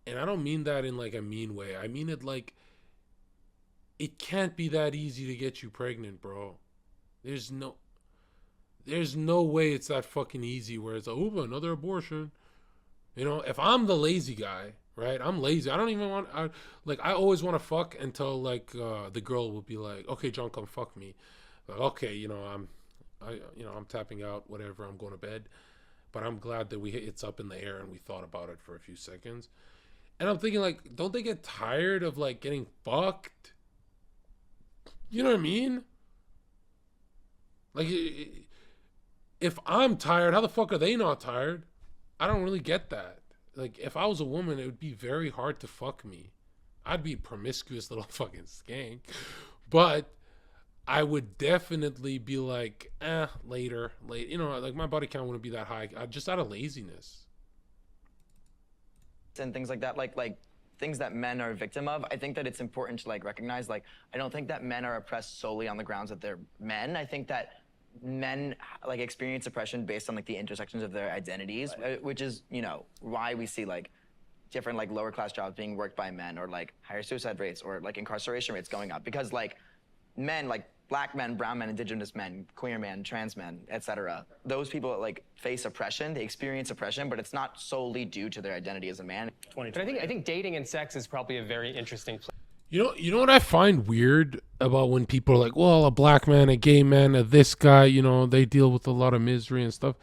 And I don't mean that in like a mean way. I mean it like, it can't be that easy to get you pregnant, bro. There's no way it's that fucking easy where it's like, oh, another abortion. You know, if I'm the lazy guy, right? I'm lazy. I don't even want, I always want to fuck until like the girl will be like, okay, John, come fuck me. Like, okay, you know, I'm tapping out, whatever, I'm going to bed. But I'm glad that it's up in the air and we thought about it for a few seconds. And I'm thinking like, don't they get tired of like getting fucked? You know what I mean? Like, if I'm tired, how the fuck are they not tired? I don't really get that. Like, if I was a woman, it would be very hard to fuck me. I'd be a promiscuous little fucking skank. But I would definitely be like, later. You know, like my body count wouldn't be that high. Just out of laziness. and things like that, like things that men are a victim of, I think that it's important to like recognize, like, I don't think that men are oppressed solely on the grounds that they're men. I think that men like experience oppression based on like the intersections of their identities, which is, you know, why we see like different like lower class jobs being worked by men, or like higher suicide rates, or like incarceration rates going up, because like men, like black men, brown men, indigenous men, queer men, trans men, etc. Those people like face oppression, they experience oppression, but it's not solely due to their identity as a man. But I think dating and sex is probably a very interesting place. You know what I find weird about when people are like, well, a black man, a gay man, this guy, you know, they deal with a lot of misery and stuff.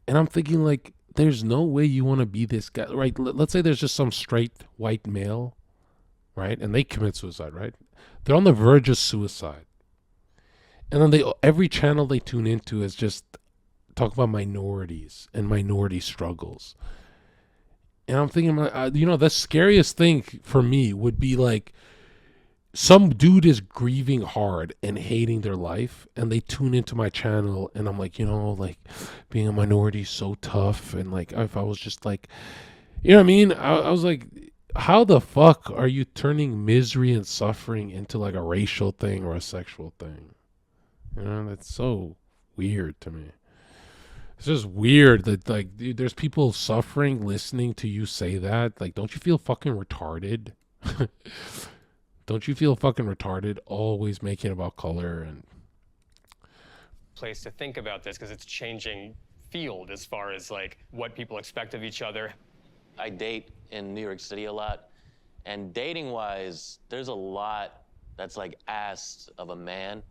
And I'm thinking like, there's no way you want to be this guy, right? Let's say there's just some straight white male, right? And they commit suicide, right? They're on the verge of suicide. And then every channel they tune into is just talk about minorities and minority struggles. And I'm thinking, you know, the scariest thing for me would be like, some dude is grieving hard and hating their life, and they tune into my channel, and I'm like, you know, like being a minority is so tough. And like, if I was just like, you know what I mean? I was like, how the fuck are you turning misery and suffering into like a racial thing or a sexual thing? You know, that's so weird to me. It's just weird that like, dude, there's people suffering listening to you say that. Like, don't you feel fucking retarded? Don't you feel fucking retarded always making about color? And place to think about this, because it's changing field as far as like what people expect of each other. I date in New York City a lot, and dating wise, there's a lot that's like asked of a man.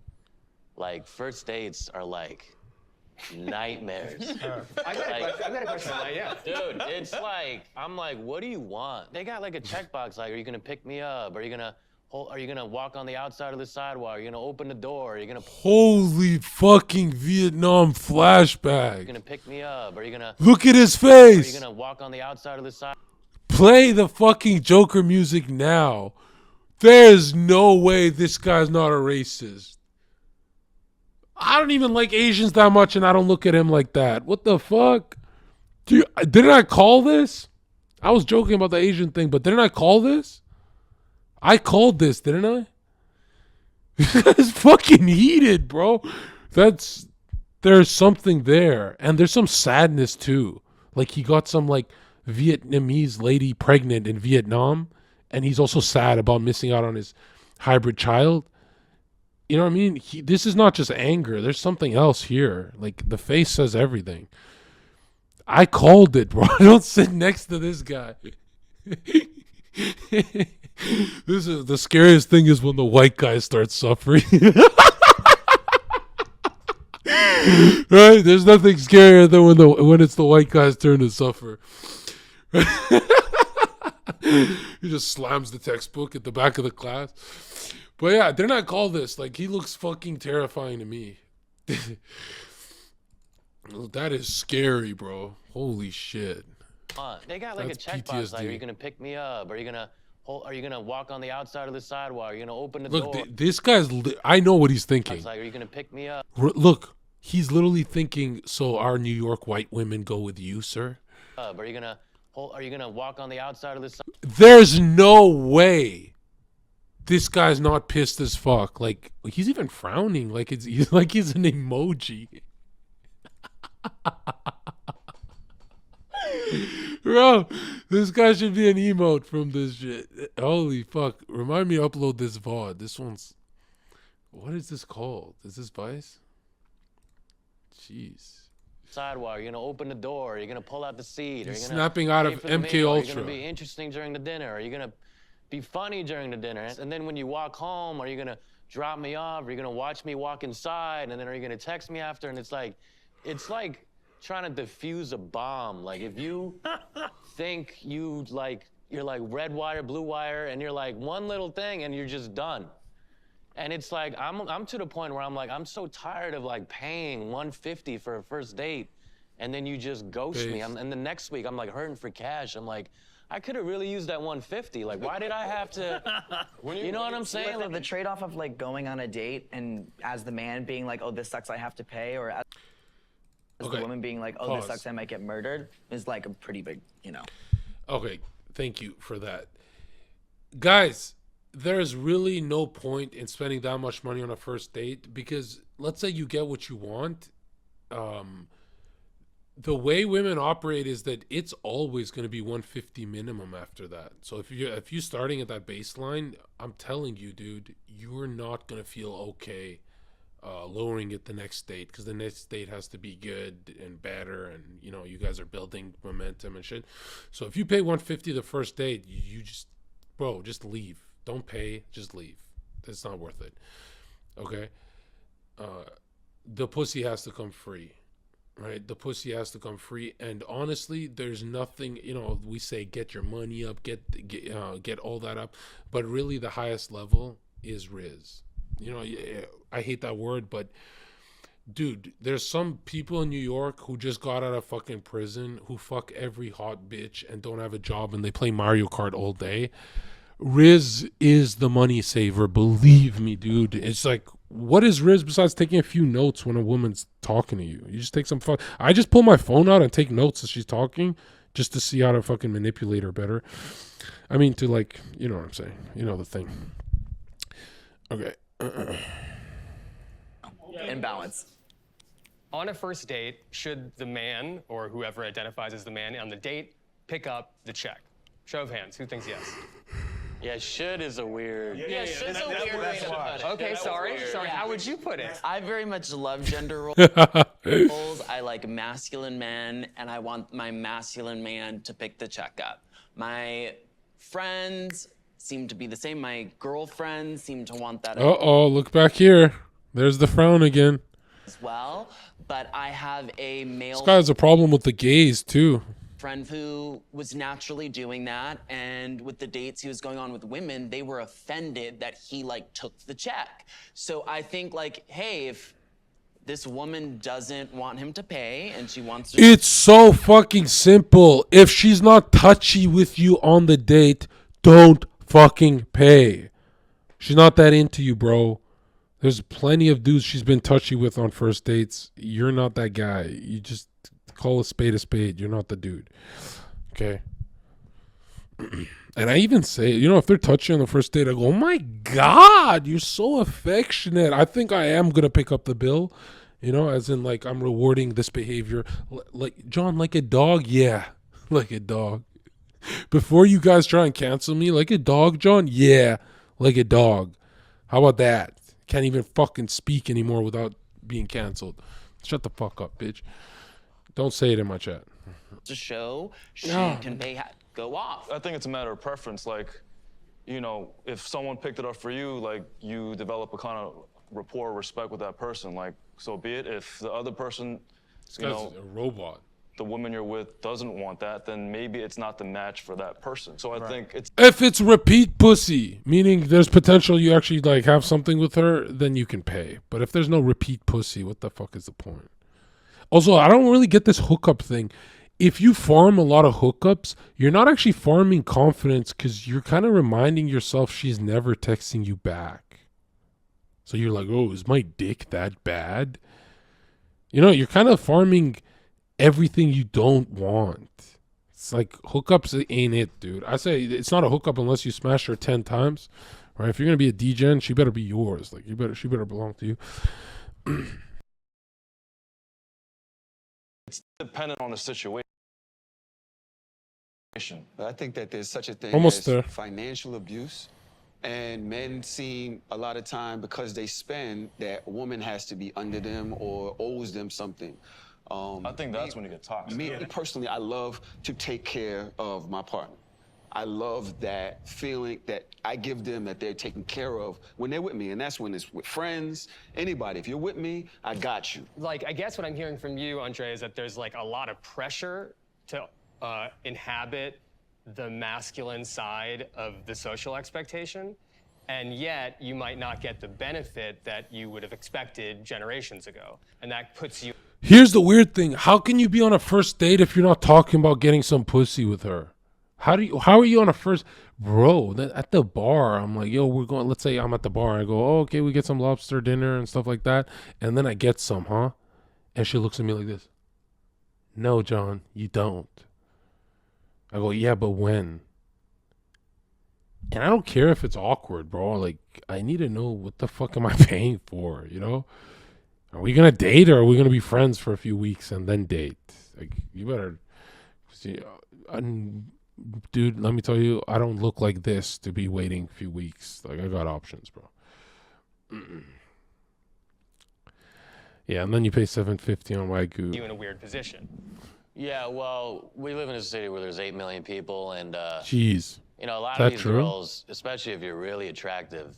Like first dates are like nightmares. I've got a question on that, yeah. Dude, it's like, I'm like, what do you want? They got like a checkbox, like, are you gonna pick me up? Are you gonna walk on the outside of the sidewalk? Are you gonna open the door? Are you gonna... Holy fucking Vietnam flashback. Are you gonna pick me up? Are you gonna... Look at his face. Are you gonna walk on the outside of the sidewalk? Play the fucking Joker music now. There's no way this guy's not a racist. I don't even like Asians that much, and I don't look at him like that. What the fuck? Didn't I call this? I was joking about the Asian thing, but didn't I call this? I called this, didn't I? It's fucking heated, bro. There's something there. And there's some sadness too. Like he got some like Vietnamese lady pregnant in Vietnam, and he's also sad about missing out on his hybrid child. You know what I mean? This is not just anger. There's something else here. Like the face says everything. I called it, bro. I don't sit next to this guy. This is the scariest thing is when the white guy starts suffering. Right? There's nothing scarier than when it's the white guy's turn to suffer. He just slams the textbook at the back of the class. But yeah, didn't I call this? Like, he looks fucking terrifying to me. That is scary, bro. Holy shit. They got like That's a checkbox, like, PTSD. are you gonna pick me up? Are you gonna walk on the outside of the sidewalk? Are you gonna open the Look, door? this guy's... I know what he's thinking. Like, are you gonna pick me up? Look, he's literally thinking, so our New York white women go with you, sir? Are you gonna Are you gonna walk on the outside of the sign? There's no way this guy's not pissed as fuck. Like, he's even frowning. Like he's like he's an emoji. Bro, this guy should be an emote from this shit. Holy fuck. Remind me to upload this VOD. This one's... What is this called? Is this Vice? Jeez. Sidewalk. You're gonna open the door. You're gonna pull out the seat. You're gonna snapping out pay of for the MK meal, Ultra. You're gonna be interesting during the dinner. Are you gonna be funny during the dinner? And then when you walk home, are you gonna drop me off? Are you gonna watch me walk inside? And then are you gonna text me after? And it's like trying to defuse a bomb. Like, if you think you're like red wire, blue wire, and you're like one little thing and you're just done. And it's like, I'm to the point where I'm like, I'm so tired of like paying $150 for a first date, and then you just ghost me. And the next week I'm like hurting for cash. I'm like, I could have really used that $150. Like, why did I have to? You know what I'm saying? Like, the trade-off of like going on a date and as the man being like, oh, this sucks, I have to pay, or as the woman being like, oh, this sucks, I might get murdered, is like a pretty big, you know. Okay, thank you for that. Guys, there's really no point in spending that much money on a first date, because let's say you get what you want. The way women operate is that it's always going to be $150 minimum after that. So if you're starting at that baseline, I'm telling you, dude, you're not going to feel okay lowering it the next date, because the next date has to be good and better, and you know, you guys are building momentum and shit. So if you pay $150 the first date, you just, bro, just leave. Don't pay, just leave. It's not worth it. Okay? The pussy has to come free. Right? The pussy has to come free. And honestly, there's nothing, you know, we say get your money up, get all that up, but really the highest level is Riz. You know, I hate that word, but dude, there's some people in New York who just got out of fucking prison who fuck every hot bitch and don't have a job, and they play Mario Kart all day. Riz is the money saver, believe me, dude. It's like, what is Riz besides taking a few notes when a woman's talking to you? You just take some fun. I just pull my phone out and take notes as she's talking, just to see how to fucking manipulate her better. I mean, to like, you know what I'm saying. You know the thing. Okay. Imbalance. On a first date, should the man, or whoever identifies as the man on the date, pick up the check? Show of hands, who thinks yes? Yeah, should is a weird. Yeah, should's a weird way to put it. Okay, sorry. How would you put it? I very much love gender roles. I like masculine men, and I want my masculine man to pick the check up. My friends seem to be the same. My girlfriends seem to want that Look back here. There's the frown again. as well. But I have a male This guy has a problem with the gays, too. friend who was naturally doing that, and with the dates he was going on with women, they were offended that he like took the check. So I think like, hey, if this woman doesn't want him to pay and she wants to— It's so fucking simple. If she's not touchy with you on the date, don't fucking pay. She's not that into you, bro. There's plenty of dudes she's been touchy with on first dates. You're not that guy. You just call a spade a spade. You're not the dude. Okay? And I even say, you know, if they're touchy on the first date, I go, oh my God, you're so affectionate. I think I am going to pick up the bill. You know, as in like I'm rewarding this behavior. Like, John, like a dog? Yeah, like a dog. Before you guys try and cancel me, like a dog, John? Yeah, like a dog. How about that? Can't even fucking speak anymore without being canceled. Shut the fuck up, bitch. Don't say it in my chat. to show, she can pay, go off. I think it's a matter of preference. Like, you know, if someone picked it up for you, like, you develop a kind of rapport, respect with that person. Like, so be it. If the other person, This guy's a robot. the woman you're with doesn't want that, then maybe it's not the match for that person. So I think it's... If it's repeat pussy, meaning there's potential you actually like have something with her, then you can pay. But if there's no repeat pussy, what the fuck is the point? Also, I don't really get this hookup thing. If you farm a lot of hookups, you're not actually farming confidence because you're kind of reminding yourself she's never texting you back. So you're like, oh, is my dick that bad? You know, you're kind of farming everything you don't want. It's like hookups ain't it, dude. I say it's not a hookup unless you smash her 10 times, right? If you're gonna be a DGen, she better be yours. Like she better belong to you. It's dependent on the situation. I think that there's such a thing Almost as there. financial abuse. And men seem a lot of time because they spend that a woman has to be under them or owes them something. I think that's when you get toxic. Me personally, I love to take care of my partner. I love that feeling that I give them that they're taken care of when they're with me. And that's when it's with friends, anybody. If you're with me, I got you. Like, I guess what I'm hearing from you, Andre, is that there's like a lot of pressure to inhabit the masculine side of the social expectation, and yet you might not get the benefit that you would have expected generations ago. And that puts you... Here's the weird thing. How can you be on a first date if you're not talking about getting some pussy with her? How are you on a first... Bro, at the bar, I'm like, yo, we're going... Let's say I'm at the bar. I go, oh, okay, we get some lobster dinner and stuff like that. And then I get some, huh? And she looks at me like this. No, John, you don't. I go, yeah, but when? And I don't care if it's awkward, bro. Like, I need to know what the fuck am I paying for, you know? Are we going to date or are we going to be friends for a few weeks and then date? Like, you better... See, dude, let me tell you, I don't look like this to be waiting a few weeks. Like, I got options, bro. Yeah, and then you pay $7.50 on Wagyu. You in a weird position. Yeah, well, we live in a city where there's 8 million people, and Jeez. you know, a lot Is of that these true? girls, especially if you're really attractive,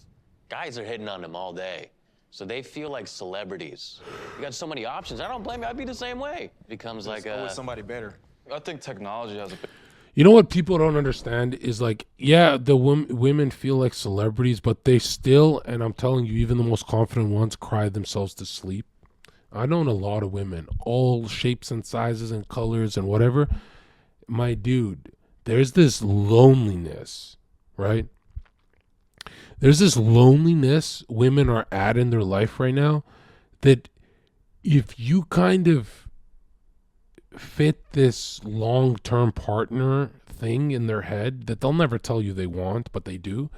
guys are hitting on them all day. So they feel like celebrities. You got so many options. I don't blame you. I'd be the same way. It becomes like always somebody better. I think technology has a big... You know what people don't understand is like, yeah, the women feel like celebrities, but they still, and I'm telling you, even the most confident ones cry themselves to sleep. I know a lot of women, all shapes and sizes and colors and whatever. My dude, there's this loneliness, right? There's this loneliness women are at in their life right now that if you kind of fit this long-term partner thing in their head that they'll never tell you they want, but they do,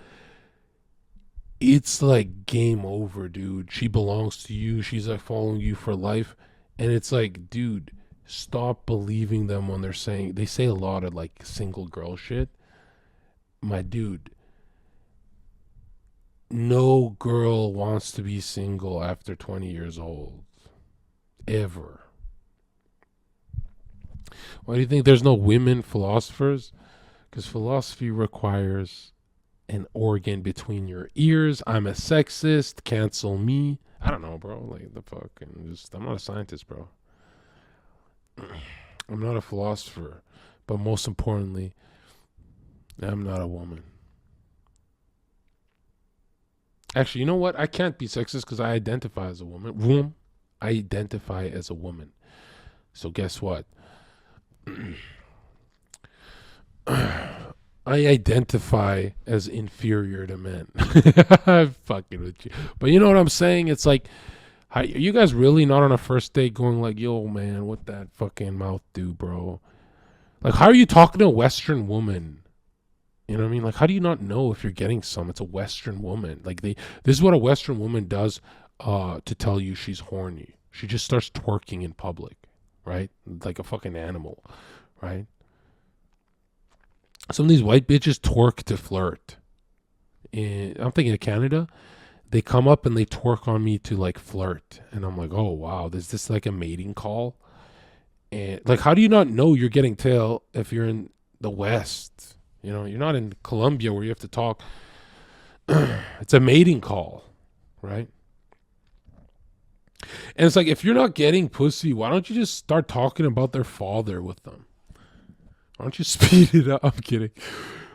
it's like game over, dude. She belongs to you. She's like following you for life. And it's like, dude, stop believing them when they say a lot of like single girl shit. My dude, no girl wants to be single after 20 years old. Ever. Why do you think there's no women philosophers? Because philosophy requires an organ between your ears. I'm a sexist. Cancel me. I don't know, bro. Like, the fuck. I'm not a scientist, bro. I'm not a philosopher. But most importantly, I'm not a woman. Actually, you know what? I can't be sexist because I identify as a woman. I identify as a woman. So guess what? I identify as inferior to men. I'm fucking with you. But you know what I'm saying? It's like, are you guys really not on a first date going like, yo, man, what that fucking mouth do, bro? Like, how are you talking to a Western woman? You know what I mean? Like, how do you not know if you're getting some? It's a Western woman. Like, this is what a Western woman does to tell you she's horny. She just starts twerking in public, right? Like a fucking animal, right? Some of these white bitches twerk to flirt. And I'm thinking of Canada. They come up and they twerk on me to like flirt. And I'm like, oh, wow, is this like a mating call? And like, how do you not know you're getting tail if you're in the West? You know, you're not in Colombia where you have to talk. It's a mating call, right? And it's like, if you're not getting pussy, why don't you just start talking about their father with them? Why don't you speed it up? I'm kidding.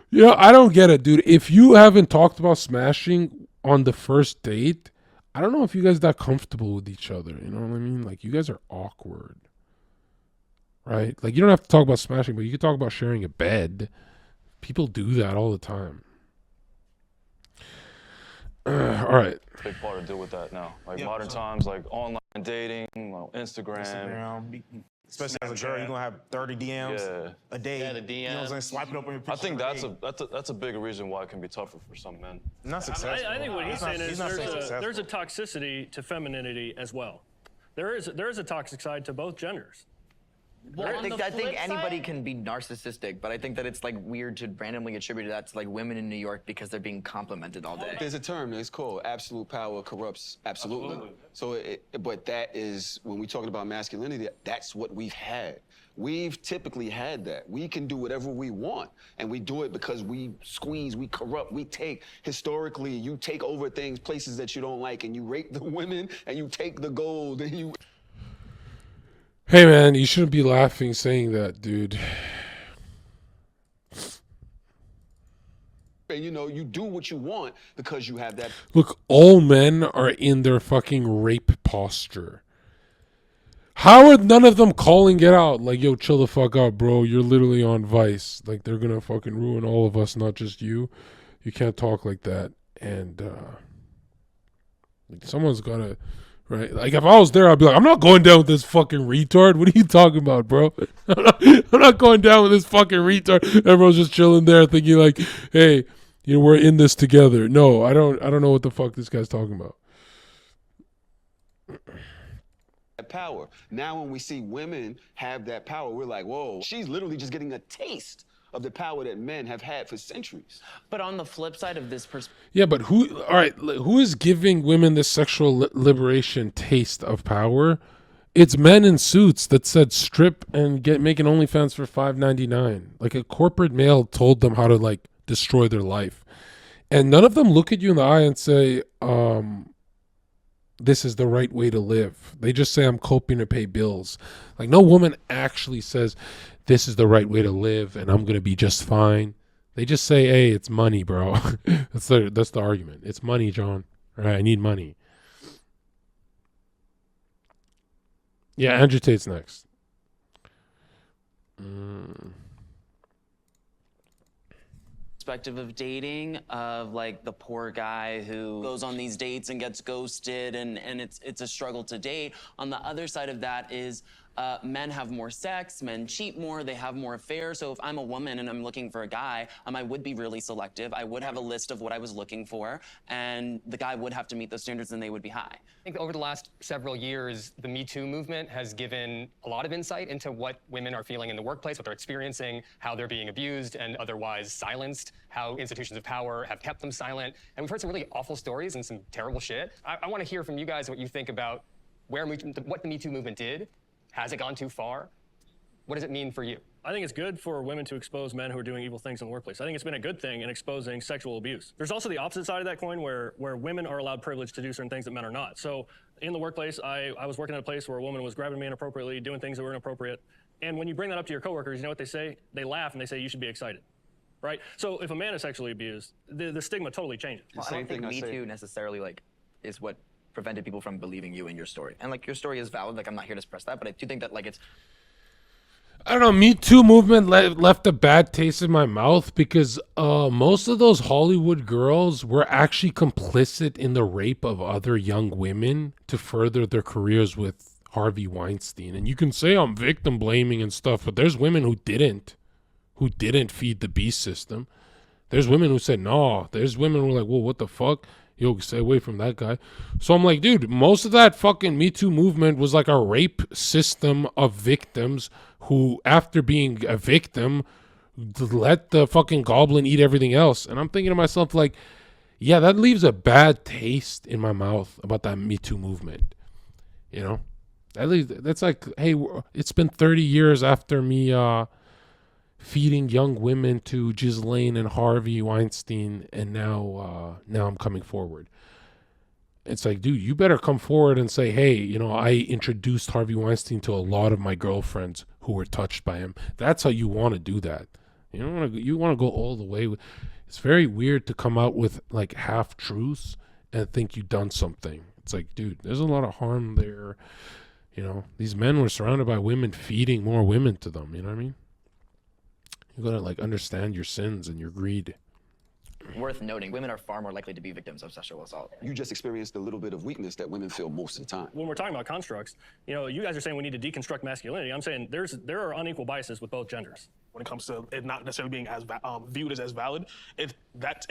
You know, I don't get it, dude. If you haven't talked about smashing on the first date, I don't know if you guys are that comfortable with each other. You know what I mean? Like, you guys are awkward, right? Like, you don't have to talk about smashing, but you can talk about sharing a bed. People do that all the time. All right. Big part to do with that now. Like modern times, like online dating, Instagram. Especially as a girl, you're gonna have 30 DMs a day. Yeah, the You know what I'm saying? DMs. Swiping up on your I picture. think that's a big reason why it can be tougher for some men. not successful. I think what he's saying is not saying there's a successful. toxicity to femininity as well. There is a toxic side to both genders. Well, I on think, the I think flip anybody side- can be narcissistic, but I think that it's like weird to randomly attribute that to like women in New York because they're being complimented all day. There's a term it's called absolute power corrupts absolutely. So, but that is when we're talking about masculinity. That's what we've had. We've typically had that. We can do whatever we want, and we do it because we squeeze, we corrupt, we take. Historically, you take over things, places that you don't like, and you rape the women, and you take the gold, and you. Hey man, you shouldn't be laughing saying that, dude. And you do what you want because you have that. Look, all men are in their fucking rape posture. How are none of them calling it out? Like, yo, chill the fuck out, bro. You're literally on Vice. Like, they're gonna fucking ruin all of us, not just you. You can't talk like that. And someone's gotta, right? Like, if I was there, I'd be like, I'm not going down with this fucking retard. What are you talking about, bro? I'm not going down with this fucking retard. Everyone's just chilling there thinking like, hey, we're in this together. No, I don't know what the fuck this guy's talking about. Power. Now, when we see women have that power, we're like, whoa, she's literally just getting a taste of the power that men have had for centuries. But on the flip side of this Yeah, but who is giving women this sexual liberation taste of power? It's men in suits that said strip and make an OnlyFans for $5.99. Like a corporate male told them how to like destroy their life. And none of them look at you in the eye and say, this is the right way to live. They just say, I'm coping to pay bills. Like, no woman actually says, this is the right way to live and I'm going to be just fine. They just say, hey, it's money, bro. That's the argument. It's money, John. All right, I need money. Yeah, Andrew Tate's next. perspective of dating, of like the poor guy who goes on these dates and gets ghosted, and it's a struggle to date. On the other side of that is men have more sex, men cheat more, they have more affairs. So if I'm a woman and I'm looking for a guy, I would be really selective. I would have a list of what I was looking for, and the guy would have to meet those standards and they would be high. I think over the last several years, the Me Too movement has given a lot of insight into what women are feeling in the workplace, what they're experiencing, how they're being abused and otherwise silenced, how institutions of power have kept them silent. And we've heard some really awful stories and some terrible shit. I want to hear from you guys what you think about what the Me Too movement did. Has it gone too far? What does it mean for you? I think it's good for women to expose men who are doing evil things in the workplace. I think it's been a good thing in exposing sexual abuse. There's also the opposite side of that coin where women are allowed privilege to do certain things that men are not. So in the workplace, I was working at a place where a woman was grabbing me inappropriately, doing things that were inappropriate. And when you bring that up to your coworkers, you know what they say? They laugh and they say, you should be excited. Right? So if a man is sexually abused, the stigma totally changes. Well, I don't think Me Too necessarily is what prevented people from believing you and your story. And your story is valid. I'm not here to suppress that, but I do think that it's. I don't know. Me Too movement left a bad taste in my mouth because most of those Hollywood girls were actually complicit in the rape of other young women to further their careers with Harvey Weinstein. And you can say I'm victim blaming and stuff, but there's women who didn't feed the beast system. There's women who said no. There's women who were like, well, what the fuck? Yo, stay away from that guy. So I'm like, dude, most of that fucking Me Too movement was like a rape system of victims who, after being a victim, let the fucking goblin eat everything else. And I'm thinking to myself, yeah, that leaves a bad taste in my mouth about that Me Too movement. You know? That's like, hey, it's been 30 years after me feeding young women to Ghislaine and Harvey Weinstein, and now I'm coming forward. It's like, dude, you better come forward and say, hey, I introduced Harvey Weinstein to a lot of my girlfriends who were touched by him. That's how you want to do that. You want to go all the way. It's very weird to come out with half truths and think you've done something. It's like, dude, there's a lot of harm there. These men were surrounded by women feeding more women to them. You know what I mean? You gotta understand your sins and your greed. worth noting. Women are far more likely to be victims of sexual assault. You just experienced a little bit of weakness that women feel most of the time. When we're talking about constructs, you guys are saying we need to deconstruct masculinity. I'm saying there are unequal biases with both genders. When it comes to it not necessarily being as viewed as valid, it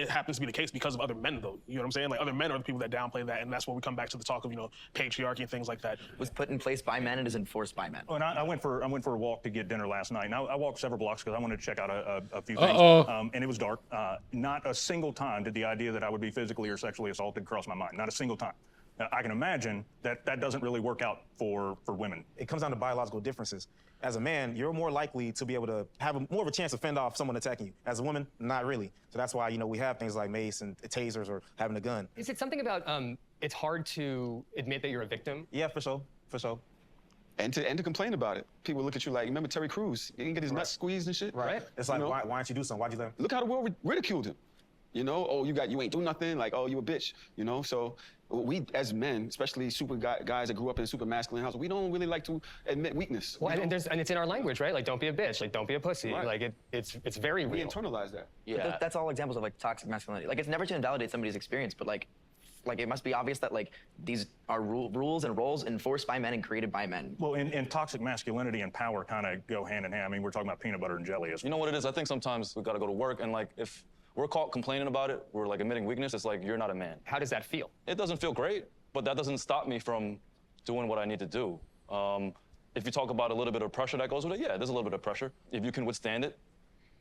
happens to be the case because of other men, though. You know what I'm saying? Like, other men are the people that downplay that, and that's where we come back to the talk of, patriarchy and things like that. It was put in place by men and is enforced by men. Oh, and I went for a walk to get dinner last night, and I walked several blocks because I wanted to check out a few things. And it was dark. Not a single time did the idea that I would be physically or sexually assaulted cross my mind. Not a single time. I can imagine that doesn't really work out for women. It comes down to biological differences. As a man, you're more likely to be able to have more of a chance to fend off someone attacking you. As a woman, not really. So that's why, we have things like mace and tasers or having a gun. Is it something about it's hard to admit that you're a victim? Yeah, for sure. And to complain about it. People look at you like, remember Terry Crews? He didn't get his nuts squeezed and shit? Right. It's like, why didn't you do something? Why'd you let him? Look how the world ridiculed him. Oh, you ain't do nothing. Like, oh, you a bitch. So we as men, especially guys that grew up in a super masculine house, we don't really like to admit weakness. Well, and it's in our language, right? Like, don't be a bitch. Like, don't be a pussy. Right. Like, it's very real. We internalize that. Yeah. But that's all examples of like toxic masculinity. Like, it's never to invalidate somebody's experience, but like it must be obvious that like these are rules and roles enforced by men and created by men. Well, and toxic masculinity and power kind of go hand in hand. I mean, we're talking about peanut butter and jelly. You know what it is? I think sometimes we got to go to work, and like if we're caught complaining about it, we're like admitting weakness. It's like, you're not a man. How does that feel? It doesn't feel great, but that doesn't stop me from doing what I need to do. If you talk about a little bit of pressure that goes with it, yeah, there's a little bit of pressure. If you can withstand it,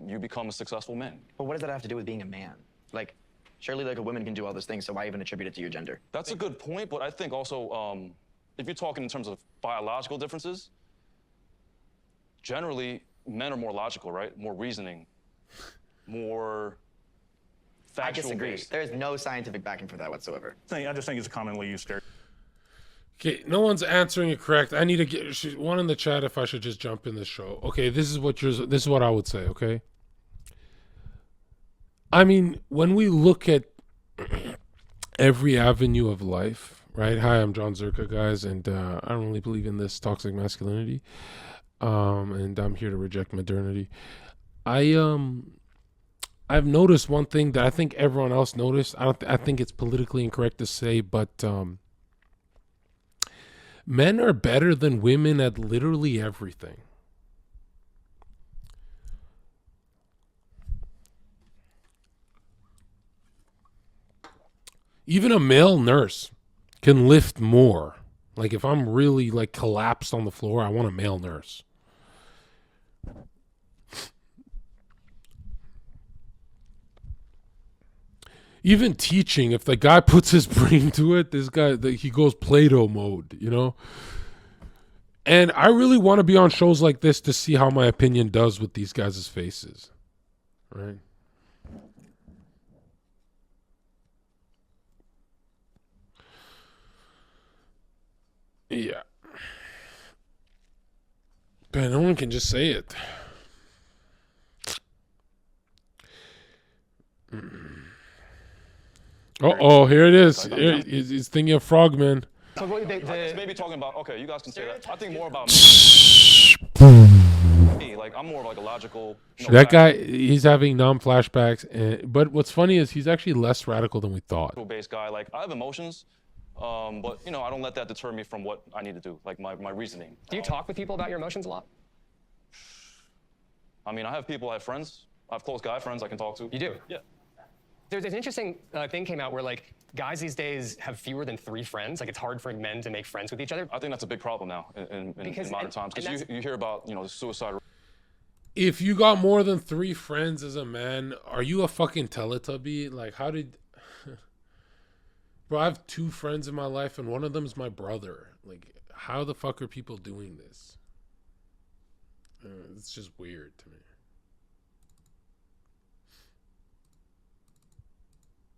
you become a successful man. But what does that have to do with being a man? Like, surely like a woman can do all those things, so why even attribute it to your gender? That's a good point, but I think also, if you're talking in terms of biological differences, generally, men are more logical, right? More reasoning, more I disagree. factual-based. There's no scientific backing for that whatsoever. I just think it's a commonly used stereotype. Okay, no one's answering it correct. I need to get one in the chat if I should just jump in the show. Okay, this is what I would say, okay? I mean, when we look at every avenue of life, right? Hi, I'm John Zherka, guys, and I don't really believe in this toxic masculinity. And I'm here to reject modernity. I've noticed one thing that I think everyone else noticed. I think it's politically incorrect to say, but men are better than women at literally everything. Even a male nurse can lift more. Like if I'm really like collapsed on the floor, I want a male nurse. Even teaching, if the guy puts his brain to it, he goes Play-Doh mode, And I really want to be on shows like this to see how my opinion does with these guys' faces, right? Yeah. But no one can just say it. Oh, here it is. He's thinking of Frogman. So maybe talking about, okay, you guys can say that. I think more about me. Like, I'm more of like a logical... that guy, he's having non-flashbacks. But what's funny is he's actually less radical than we thought. ...based guy. Like, I have emotions, but, I don't let that deter me from what I need to do, like my reasoning. Do you talk with people about your emotions a lot? I mean, I have friends. I have close guy friends I can talk to. You do? Yeah. There's an interesting thing came out where like guys these days have fewer than 3 friends. Like it's hard for men to make friends with each other. I think that's a big problem now in modern times because you hear about the suicide. If you got more than 3 friends as a man, are you a fucking Teletubby? Like how did? Bro, I have 2 friends in my life and one of them is my brother. Like how the fuck are people doing this? It's just weird to me.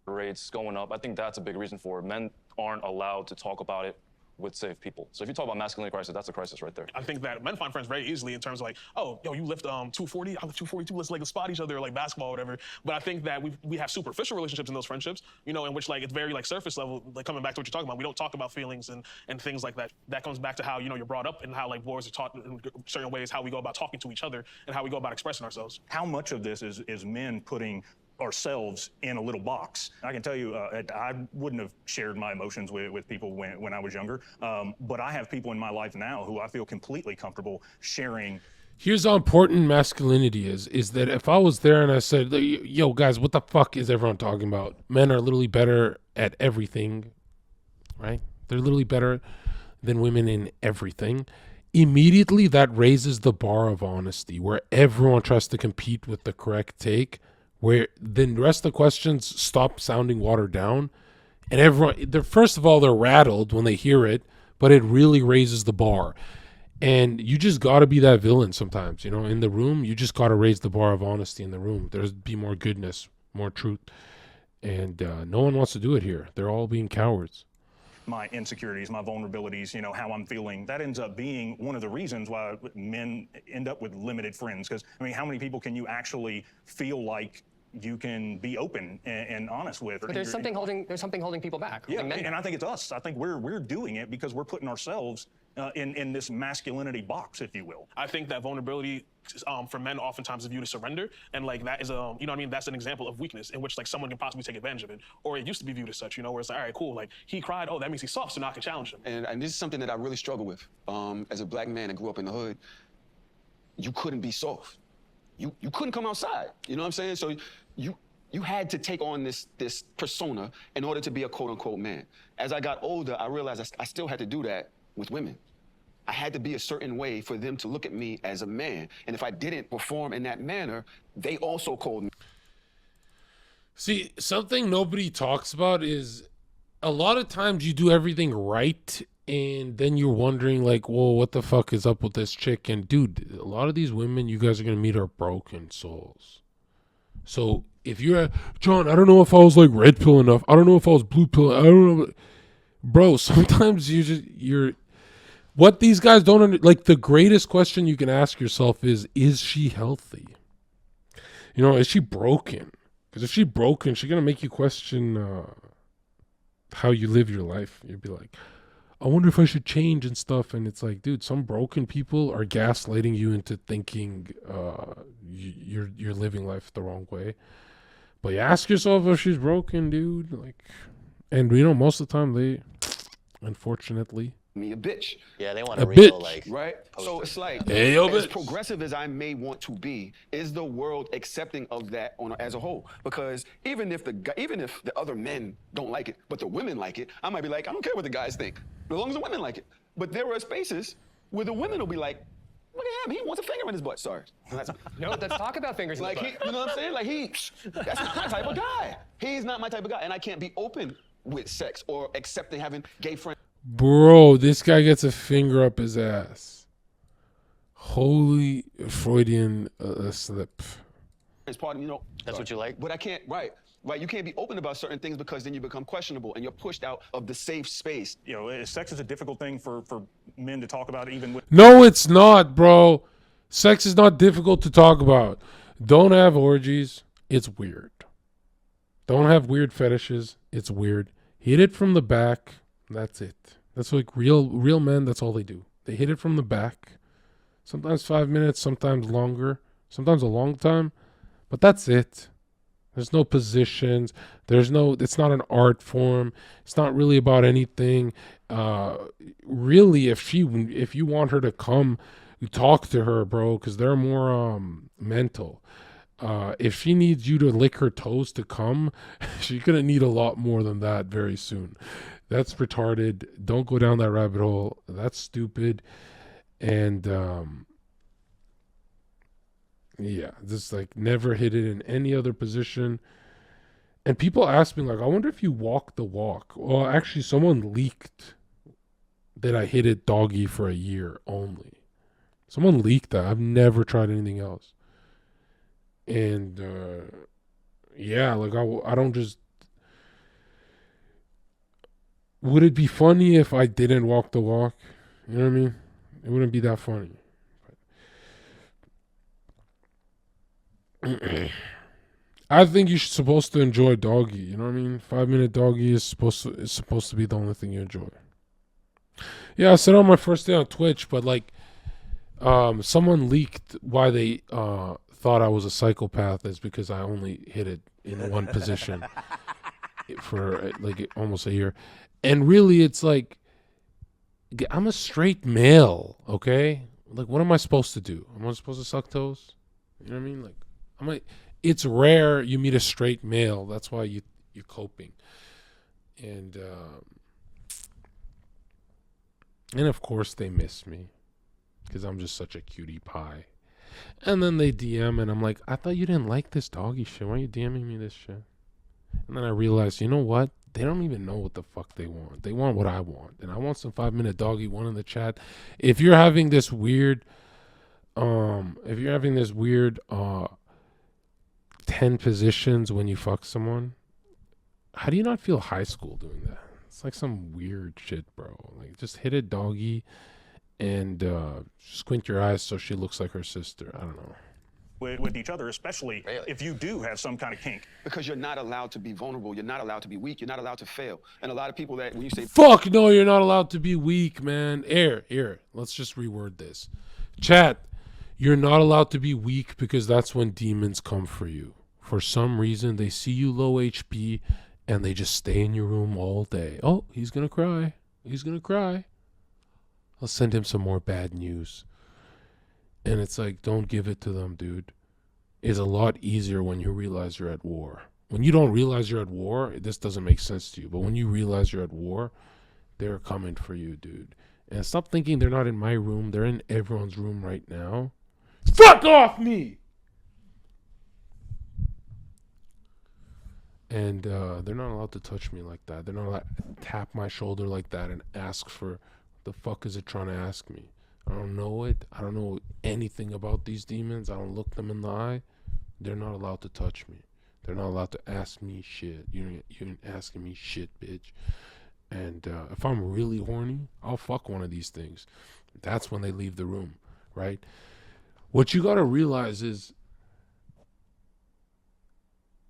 Rates going up. I think that's a big reason for it. Men aren't allowed to talk about it with safe people. So if you talk about masculinity crisis, that's a crisis right there. I think that men find friends very easily in terms of like, oh, yo, you lift 240, I lift 242, let's like spot each other like basketball or whatever. But I think that we have superficial relationships in those friendships, in which like it's very like surface level, like coming back to what you're talking about. We don't talk about feelings and things like that. That comes back to how, you're brought up and how like boys are taught in certain ways, how we go about talking to each other and how we go about expressing ourselves. How much of this is men putting ourselves in a little box. I can tell you, I wouldn't have shared my emotions with people when I was younger, but I have people in my life now who I feel completely comfortable sharing. Here's how important masculinity is that if I was there and I said, yo, guys, what the fuck is everyone talking about? Men are literally better at everything, right? They're literally better than women in everything. Immediately, that raises the bar of honesty, where everyone tries to compete with the correct take, where then the rest of the questions stop sounding watered down. And everyone, first of all, they're rattled when they hear it, but it really raises the bar. And you just got to be that villain sometimes, you know, in the room. You just got to raise the bar of honesty in the room. There's be more goodness, more truth. And no one wants to do it here. They're all being cowards. My insecurities, my vulnerabilities, you know, how I'm feeling, that ends up being one of the reasons why men end up with limited friends. Because, I mean, how many people can you actually feel like you can be open and honest with? But there's something holding people back. Yeah, and I think it's us. I think we're doing it because we're putting ourselves in this masculinity box, if you will. I think that vulnerability for men oftentimes is viewed as surrender, and like that is you know what I mean, that's an example of weakness in which like someone can possibly take advantage of it, or it used to be viewed as such, you know, where it's like, all right, cool, like he cried, oh, that means he's soft, so now I can challenge him. And this is something that I really struggle with. As a black man that grew up in the hood, you couldn't be soft. You couldn't come outside. You know what I'm saying? So you had to take on this persona in order to be a quote unquote man. As I got older, I realized I still had to do that with women. I had to be a certain way for them to look at me as a man. And if I didn't perform in that manner, they also called me. See, something nobody talks about is a lot of times you do everything right and then you're wondering like, well, what the fuck is up with this chick? And dude, a lot of these women you guys are going to meet are broken souls. So if you're, John, I don't know if I was like red pill enough. I don't know if I was blue pill. I don't know. Bro, sometimes you're, what these guys don't like, the greatest question you can ask yourself is she healthy? You know, is she broken? Because if she's broken, she's going to make you question how you live your life. You'd be like, I wonder if I should change and stuff. And it's like, dude, some broken people are gaslighting you into thinking you're living life the wrong way. But you ask yourself if she's broken, dude. Like, and you know, most of the time they, unfortunately, me a bitch. Yeah, they want a a real bitch. like right. So it's like, hey, yo, as bitch. progressive as I may want to be, is the world accepting of that as a whole? Because even if the other men don't like it, but the women like it, I might be like, I don't care what the guys think, as long as the women like it. But there are spaces where the women will be like, look at him, he wants a finger in his butt. Sorry. No, let's talk about fingers like in the butt. you know what I'm saying? Like that's not my type of guy. He's not my type of guy, and I can't be open with sex or accepting having gay friends. Bro, this guy gets a finger up his ass. Holy Freudian slip. It's part of, you know. That's what you like? But I can't, right. You can't be open about certain things because then you become questionable and you're pushed out of the safe space. You know, sex is a difficult thing for men to talk about, even with. No, it's not, bro. Sex is not difficult to talk about. Don't have orgies. It's weird. Don't have weird fetishes. It's weird. Hit it from the back. That's it. That's like real men. That's all they do. They hit it from the back. Sometimes 5 minutes, sometimes longer, sometimes a long time. But that's it. There's no positions. It's not an art form. It's not really about anything. Really, if you want her to come, you talk to her, bro, because they're more mental. If she needs you to lick her toes to come, she's going to need a lot more than that very soon. That's retarded. Don't go down that rabbit hole. That's stupid. And yeah, just like never hit it in any other position. And people ask me like, I wonder if you walk the walk. Well, actually, someone leaked that I hit it doggy for a year only. Someone leaked that. I've never tried anything else. And yeah, like I don't just. Would it be funny if I didn't walk the walk? You know what I mean? It wouldn't be that funny. I think you're supposed to enjoy doggy. You know what I mean? 5-minute doggy is supposed to be the only thing you enjoy. Yeah, I said on my first day on Twitch, but like, someone leaked why they thought I was a psychopath is because I only hit it in one position for like almost a year. And really, it's like, I'm a straight male, okay? Like, what am I supposed to do? Am I supposed to suck toes? You know what I mean? Like, it's rare you meet a straight male. That's why you're coping. And of course they miss me because I'm just such a cutie pie. And then they DM and I'm like, I thought you didn't like this doggy shit. Why are you DMing me this shit? And then I realized, you know what? They don't even know what the fuck they want. They want what I want. And I want some 5-minute doggy one in the chat. If you're having this weird 10 positions when you fuck someone, how do you not feel high school doing that? It's like some weird shit, bro. Like, just hit it doggy and squint your eyes so she looks like her sister. I don't know. With each other, especially if you do have some kind of kink. Because you're not allowed to be vulnerable. You're not allowed to be weak. You're not allowed to fail. And a lot of people that when you say fuck no, you're not allowed to be weak, man. Here. Let's just reword this. Chat, you're not allowed to be weak because that's when demons come for you. For some reason, they see you low HP and they just stay in your room all day. Oh, he's gonna cry. He's gonna cry. I'll send him some more bad news. And it's like, don't give it to them, dude. It's a lot easier when you realize you're at war. When you don't realize you're at war, this doesn't make sense to you. But when you realize you're at war, they're coming for you, dude. And stop thinking they're not in my room. They're in everyone's room right now. Fuck off me! And they're not allowed to touch me like that. They're not allowed to tap my shoulder like that and ask for, what the fuck is it trying to ask me? I don't know it. I don't know anything about these demons. I don't look them in the eye. They're not allowed to touch me. They're not allowed to ask me shit. You ain't asking me shit, bitch. And if I'm really horny, I'll fuck one of these things. That's when they leave the room, right? What you gotta realize is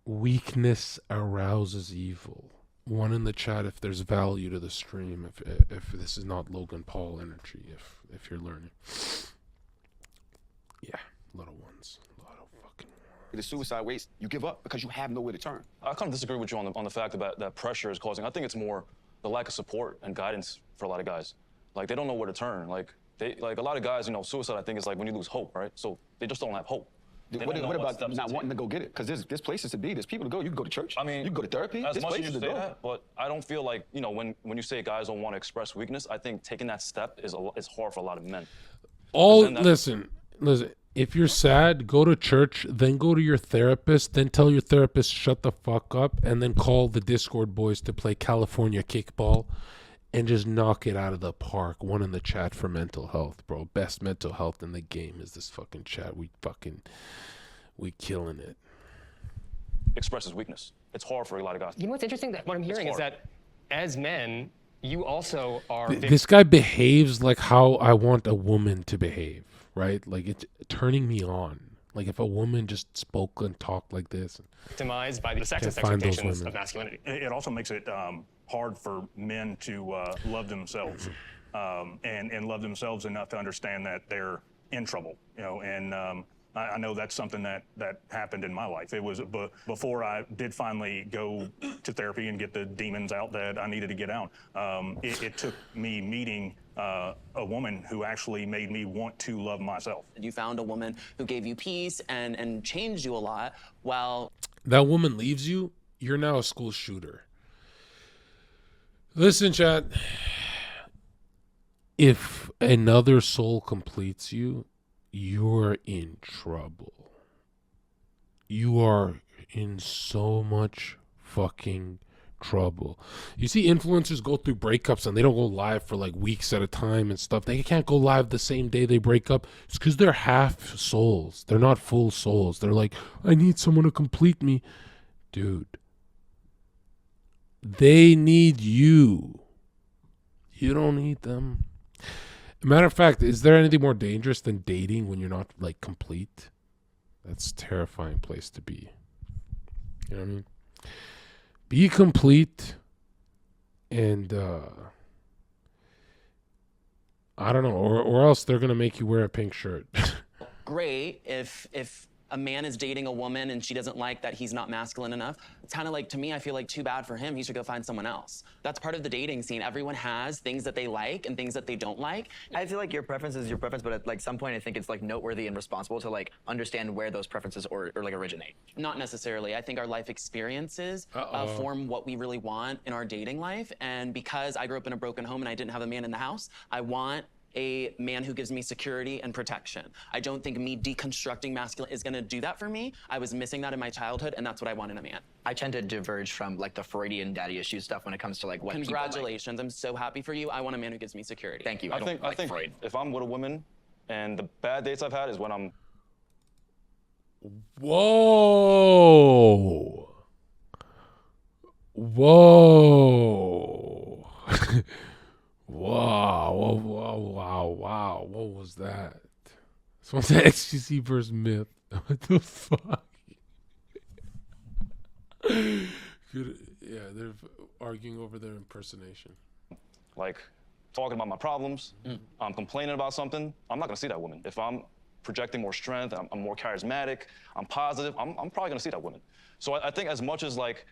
weakness arouses evil. One in the chat if there's value to the stream, if this is not Logan Paul energy, if you're learning. Yeah, little ones. Little fucking ones. the suicide rates, you give up because you have nowhere to turn. I kind of disagree with you on the fact that pressure is causing. I think it's more the lack of support and guidance for a lot of guys. Like, they don't know where to turn. Like a lot of guys, suicide, I think, is like when you lose hope, right? So they just don't have hope. What about not wanting to go get it? Because there's places to be, there's people to go. You can go to church. I mean, you can go to therapy. As There's much as places you to say go. that, but I don't feel like, when you say guys don't want to express weakness, I think taking that step is hard for a lot of men. Listen. If you're sad, go to church, then go to your therapist, then tell your therapist shut the fuck up, and then call the Discord boys to play California kickball and just knock it out of the park. One in the chat for mental health, bro. Best mental health in the game is this fucking chat. We killing it. Expresses weakness. It's hard for a lot of guys. You know what's interesting? That what I'm hearing is that as men, you also are. This guy behaves like how I want a woman to behave, right? Like, it's turning me on. Like, if a woman just spoke and talked like this. Victimized by the sexist expectations of masculinity. It also makes it hard for men to love themselves and love themselves enough to understand that they're in trouble, and I know that's something that happened in my life. It was before I did finally go to therapy and get the demons out that I needed to get out. It took me meeting a woman who actually made me want to love myself. You found a woman who gave you peace and changed you a lot. Well, that woman leaves you, you're now a school shooter. Listen, chat. If another soul completes you, you're in trouble. You are in so much fucking trouble. You see influencers go through breakups and they don't go live for like weeks at a time and stuff. They can't go live the same day they break up. It's because they're half souls. They're not full souls. They're like, I need someone to complete me. Dude. They need you. You don't need them. Matter of fact, is there anything more dangerous than dating when you're not like complete? That's a terrifying place to be. You know what I mean? Be complete, and I don't know, or else they're gonna make you wear a pink shirt. great if a man is dating a woman and she doesn't like that he's not masculine enough, it's kind of like, to me, I feel like too bad for him. He should go find someone else. That's part of the dating scene. Everyone has things that they like and things that they don't like. I feel like your preference is your preference, but at like some point, I think it's like noteworthy and responsible to like understand where those preferences or like originate. Not necessarily. I think our life experiences form what we really want in our dating life. And because I grew up in a broken home and I didn't have a man in the house, I want a man who gives me security and protection. I don't think me deconstructing masculine is gonna do that for me. I was missing that in my childhood, and that's what I want in a man. I tend to diverge from like the Freudian daddy issue stuff when it comes to like what Congratulations, people like. I'm so happy for you. I want a man who gives me security. Thank you. I think Freud. if I'm with a woman, and the bad dates I've had is when I'm. Whoa. Whoa. Wow, wow. What was that? This one's ecstasy versus myth. What the fuck? Yeah, they're arguing over their impersonation. Like, talking about my problems, I'm complaining about something, I'm not gonna see that woman. If I'm projecting more strength, I'm more charismatic, I'm positive, I'm probably gonna see that woman. So I think as much as like,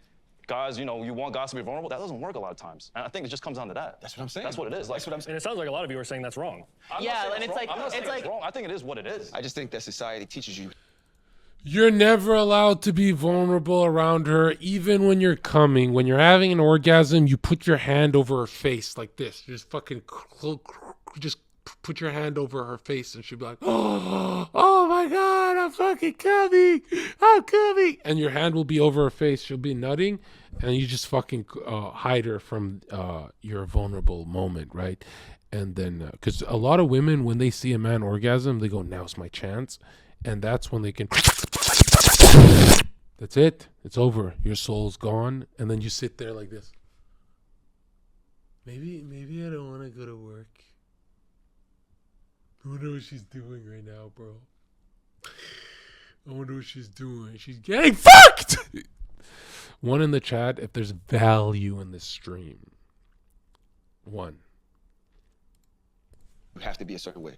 guys, you know, you want guys to be vulnerable, that doesn't work a lot of times. And I think it just comes down to that. That's what I'm saying. That's what it is. Like, That's what I'm saying. And it sounds like a lot of you are saying that's wrong. Yeah, and it's like, I'm not saying it's wrong. I think it is what it is. I just think that society teaches you. You're never allowed to be vulnerable around her, even when you're coming. When you're having an orgasm, you put your hand over her face like this. Just fucking, just put your hand over her face, and she'll be like, oh my God, I'm fucking coming. And your hand will be over her face. She'll be nutting, and you just fucking hide her from your vulnerable moment, right? And then, because a lot of women, when they see a man orgasm, they go, now's my chance. And that's when they can, that's it. It's over. Your soul's gone. And then you sit there like this. Maybe I don't want to go to work. I wonder what she's doing right now, bro. I wonder what she's doing. She's getting fucked! One in the chat, if there's value in this stream. One. You have to be a certain way.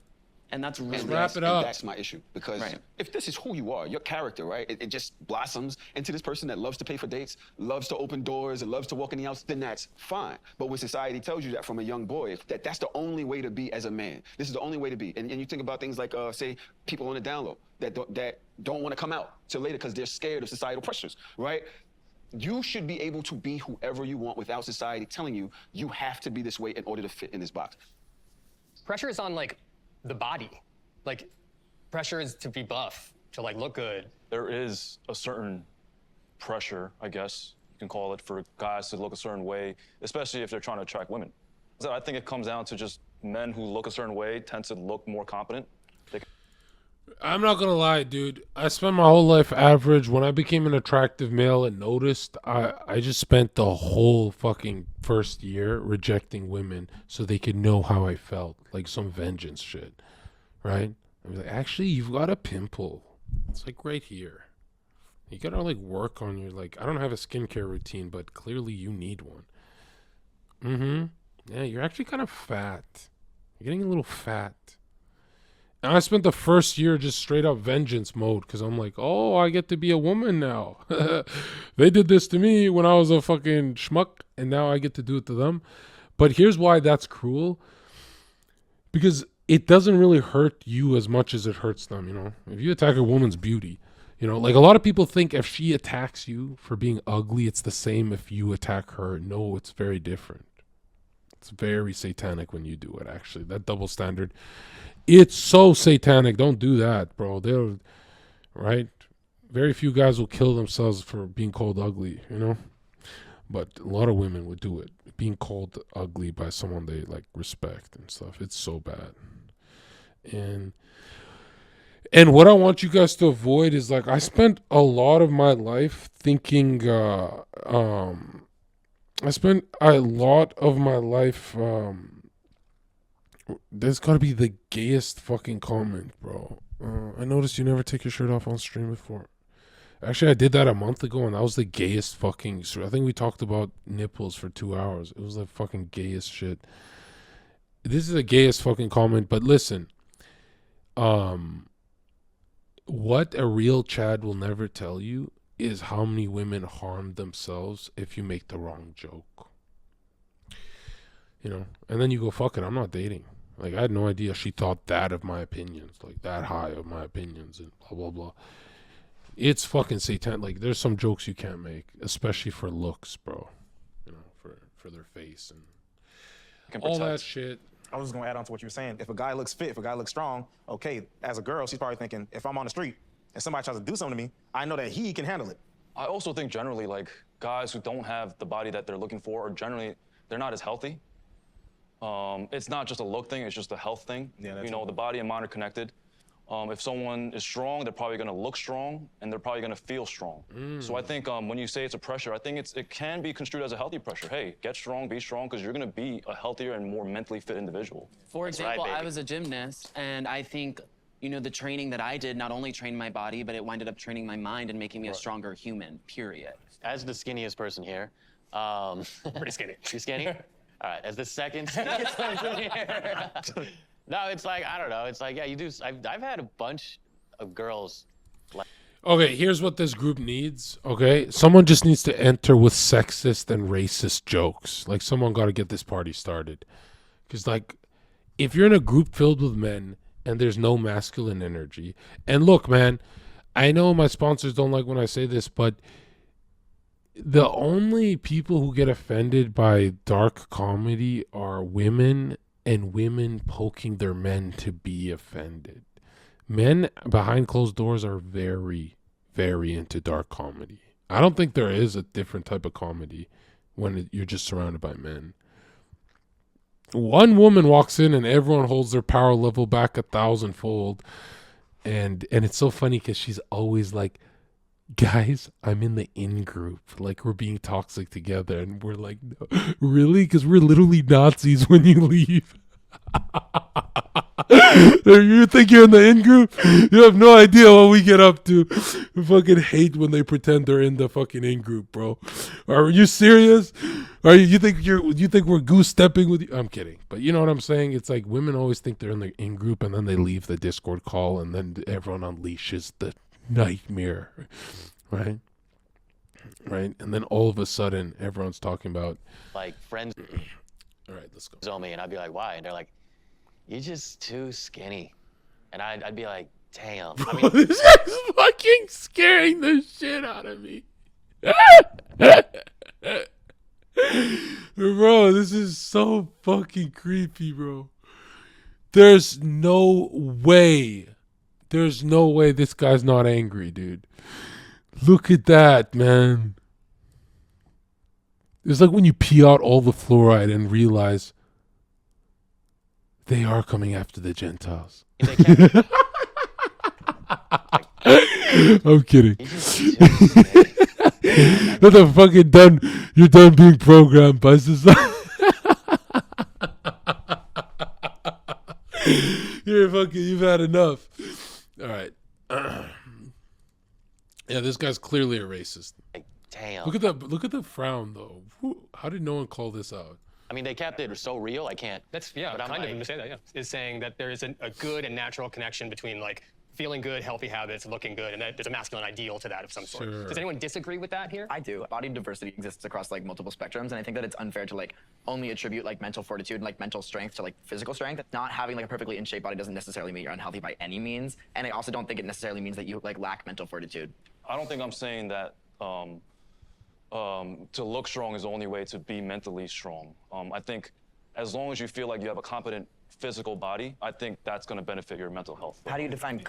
and that's really wrap it up. That's my issue, because if this is who you are, your character, right, it just blossoms into this person that loves to pay for dates, loves to open doors, and loves to walk in the house, then that's fine. But when society tells you that from a young boy, that's the only way to be as a man. This is the only way to be. And you think about things like, say, people on the down low that don't want to come out till later because they're scared of societal pressures, right? You should be able to be whoever you want without society telling you you have to be this way in order to fit in this box. Pressure is on, like, the body. Like, pressure is to be buff, to, like, look good. There is a certain pressure, I guess you can call it, for guys to look a certain way, especially if they're trying to attract women. So I think it comes down to just men who look a certain way tend to look more competent. I'm not gonna lie, dude. I spent my whole life average. When I became an attractive male and noticed, I just spent the whole fucking first year rejecting women so they could know how I felt, like some vengeance shit, right? I was like, actually, you've got a pimple. It's like right here. You gotta like work on your, like, I don't have a skincare routine, but clearly you need one. Yeah, you're actually kind of fat. You're getting a little fat. And I spent the first year just straight up vengeance mode because I'm like, oh, I get to be a woman now. They did this to me when I was a fucking schmuck, and now I get to do it to them. But here's why that's cruel. Because it doesn't really hurt you as much as it hurts them, you know? If you attack a woman's beauty, you know, like a lot of people think if she attacks you for being ugly, it's the same if you attack her. No, it's very different. It's very satanic when you do it, actually. That double standard. It's so satanic. Don't do that, bro. They'll, right? Very few guys will kill themselves for being called ugly, you know? But a lot of women would do it. Being called ugly by someone they, like, respect and stuff. It's so bad. And what I want you guys to avoid is, like, I spent a lot of my life thinking, there's gotta be the gayest fucking comment, bro. I noticed you never take your shirt off on stream before. Actually, I did that a month ago, and that was the gayest fucking... I think we talked about nipples for 2 hours. It was the fucking gayest shit. This is the gayest fucking comment, but listen. what a real Chad will never tell you is how many women harm themselves if you make the wrong joke. You know, and then you go, fuck it, I'm not dating. Like, I had no idea she thought that of my opinions, like that high of my opinions, and blah, blah, blah. It's fucking satanic. Like, there's some jokes you can't make, especially for looks, bro. You know, for their face and all that shit. I was just gonna add on to what you were saying. If a guy looks fit, if a guy looks strong, okay, as a girl, she's probably thinking, if I'm on the street and somebody tries to do something to me, I know that he can handle it. I also think generally, like, guys who don't have the body that they're looking for, or generally, they're not as healthy. It's not just a look thing, it's just a health thing. Yeah, you know, the body and mind are connected. If someone is strong, they're probably gonna look strong, and they're probably gonna feel strong. So I think when you say it's a pressure, I think it can be construed as a healthy pressure. Hey, get strong, be strong, because you're gonna be a healthier and more mentally fit individual. For example, I was a gymnast, and I think, you know, the training that I did not only trained my body, but it winded up training my mind and making me a stronger human, period. As the skinniest person here, Pretty skinny. you skinny? All right, as the second skinniest person here. No, it's like, I don't know. It's like, yeah, you do. I've had a bunch of girls. Okay, here's what this group needs. Okay, someone just needs to enter with sexist and racist jokes. Like, someone got to get this party started. Because, like, if you're in a group filled with men and there's no masculine energy, and look, man, I know my sponsors don't like when I say this, but the only people who get offended by dark comedy are women, and women poking their men to be offended. Men behind closed doors are very, very into dark comedy. I don't think there is a different type of comedy when you're just surrounded by men. One woman walks in and everyone holds their power level back 1,000-fold. And it's so funny because she's always like, guys, I'm in the in group. Like, we're being toxic together. And we're like, no, really? Because we're literally Nazis when you leave. You think you're in the in group? You have no idea what we get up to. I fucking hate when they pretend they're in the fucking in group, bro. Are you serious? You think we're goose stepping with you? I'm kidding, but you know what I'm saying. It's like women always think they're in the in group, and then they leave the Discord call, and then everyone unleashes the nightmare, right? Right, and then all of a sudden, everyone's talking about Like, friends all right, let's go. on me, and I'd be like, why? And they're like, you're just too skinny. And I'd be like, damn. I mean, This is fucking scaring the shit out of me. Bro, this is so fucking creepy, bro. There's no way this guy's not angry, dude. Look at that, man. It's like when you pee out all the fluoride and realize they are coming after the Gentiles. they can't. I'm kidding. You're just too skinny. You're the fucking done. You're done being programmed by society. You've had enough. All right. Yeah, this guy's clearly a racist. Like, damn. Look at the frown though. How did no one call this out? I mean, they kept it so real, I can't. That's, yeah, But I'm kind of like- him to say that, yeah. Is saying that there is a good and natural connection between, like, feeling good, healthy habits, looking good, and that there's a masculine ideal to that of some sort. Sure. Does anyone disagree with that here? I do. Body diversity exists across like multiple spectrums, and I think that it's unfair to like only attribute like mental fortitude and like mental strength to like physical strength. Not having like a perfectly in shape body doesn't necessarily mean you're unhealthy by any means, and I also don't think it necessarily means that you like lack mental fortitude. I don't think I'm saying that to look strong is the only way to be mentally strong. I think as long as you feel like you have a competent physical body, I think that's going to benefit your mental health. How do you define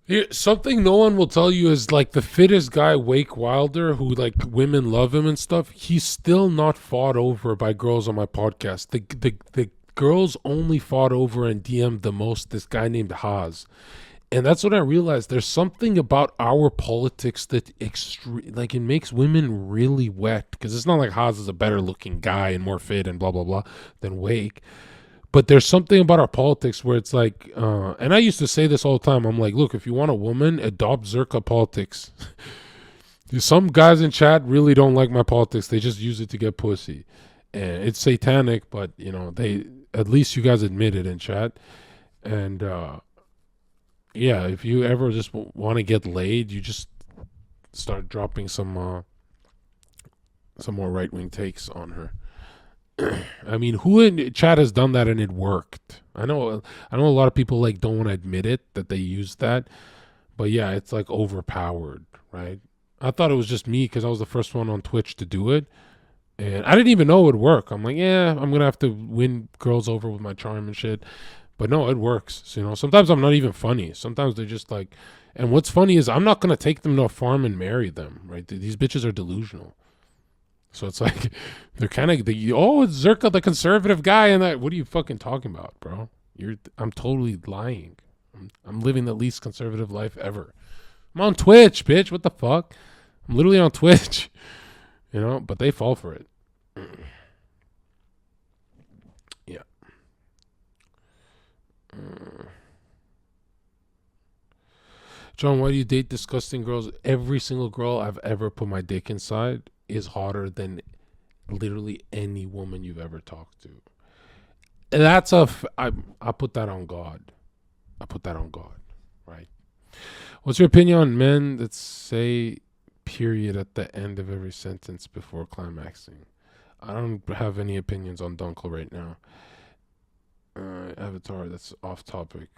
Here, something no one will tell you is like the fittest guy, Wake Wilder, who like women love him and stuff. He's still not fought over by girls on my podcast. The girls only fought over and DM'd the most this guy named Haas. And that's when I realized there's something about our politics that like it makes women really wet, because it's not like Haas is a better looking guy and more fit and blah blah blah than Wake, but there's something about our politics where it's like, and I used to say this all the time. I'm like, look, if you want a woman, adopt Zherka politics. Some guys in chat really don't like my politics. They just use it to get pussy, and it's satanic. But you know, at least you guys admit it in chat, and. yeah, if you ever just want to get laid, you just start dropping some more right wing takes on her. I mean, who in chat has done that and it worked? I know a lot of people like don't want to admit it that they use that, but yeah, it's like overpowered, right? I thought it was just me because I was the first one on Twitch to do it, and I didn't even know it would work. I'm like, yeah, I'm gonna have to win girls over with my charm and shit, but no, it works. So, you know, sometimes I'm not even funny. Sometimes they're just like, and what's funny is I'm not gonna take them to a farm and marry them, right? These bitches are delusional. So it's like they're kind of it's Zherka, the conservative guy, and that. What are you fucking talking about, bro? I'm totally lying. I'm living the least conservative life ever. I'm on Twitch, bitch. What the fuck? I'm literally on Twitch, you know. But they fall for it. Yeah. John, why do you date disgusting girls? Every single girl I've ever put my dick inside is hotter than literally any woman you've ever talked to. And that's I put that on God. I put that on God, right? What's your opinion on men that say period at the end of every sentence before climaxing? I don't have any opinions on Dunkel right now. Avatar, that's off topic.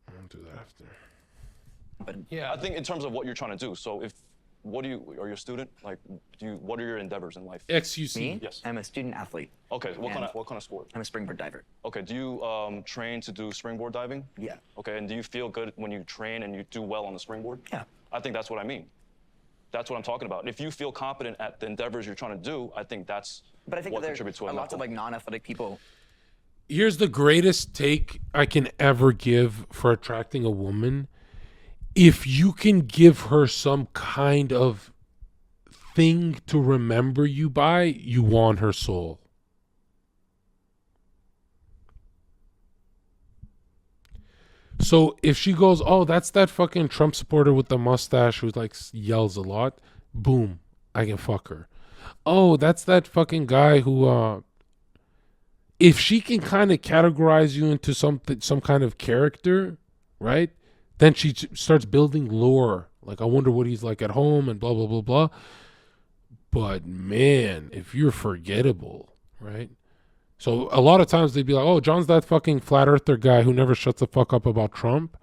I'll do that after. But yeah, I think in terms of what you're trying to do. So are you a student? Like, what are your endeavors in life? XUC. Me? Yes. I'm a student athlete. Okay. What kind of sport? I'm a springboard diver. Okay. Do you train to do springboard diving? Yeah. Okay. And do you feel good when you train and you do well on the springboard? Yeah. I think that's what I mean. That's what I'm talking about. If you feel competent at the endeavors you're trying to do, I think that's But I think what there contributes to are a lots of knuckle. like non-athletic people. Here's the greatest take I can ever give for attracting a woman. If you can give her some kind of thing to remember you by, you want her soul. So if she goes, oh, that's that fucking Trump supporter with the mustache who like yells a lot, boom, I can fuck her. Oh, that's that fucking guy who if she can kind of categorize you into some kind of character, right? Then she starts building lore. Like, I wonder what he's like at home and blah, blah, blah, blah. But, man, if you're forgettable, right? So, a lot of times they'd be like, oh, John's that fucking flat earther guy who never shuts the fuck up about Trump.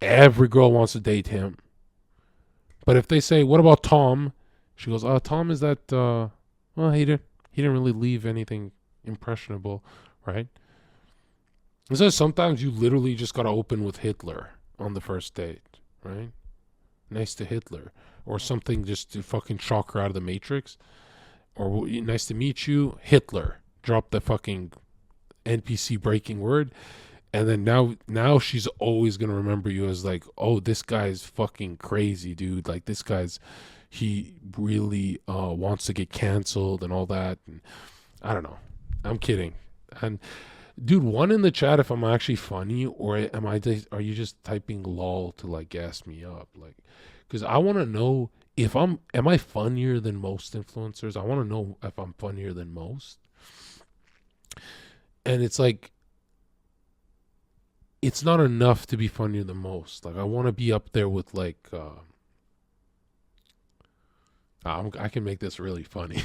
Every girl wants to date him. But if they say, what about Tom? She goes, Tom is that, well, he didn't really leave anything impressionable, right? And so sometimes you literally just got to open with Hitler on the first date, right? Nice to Hitler. Or something just to fucking shock her out of the Matrix. Or nice to meet you, Hitler. Drop the fucking NPC breaking word. And then now she's always going to remember you as like, oh, this guy's fucking crazy, dude. Like, this guy's, he really wants to get canceled and all that. And I don't know. I'm kidding. And dude, one in the chat if I'm actually funny, or are you just typing lol to like gas me up? Like, because I want to know if am I funnier than most influencers? I want to know if I'm funnier than most. And it's like, it's not enough to be funnier than most. Like, I want to be up there with like, I can make this really funny.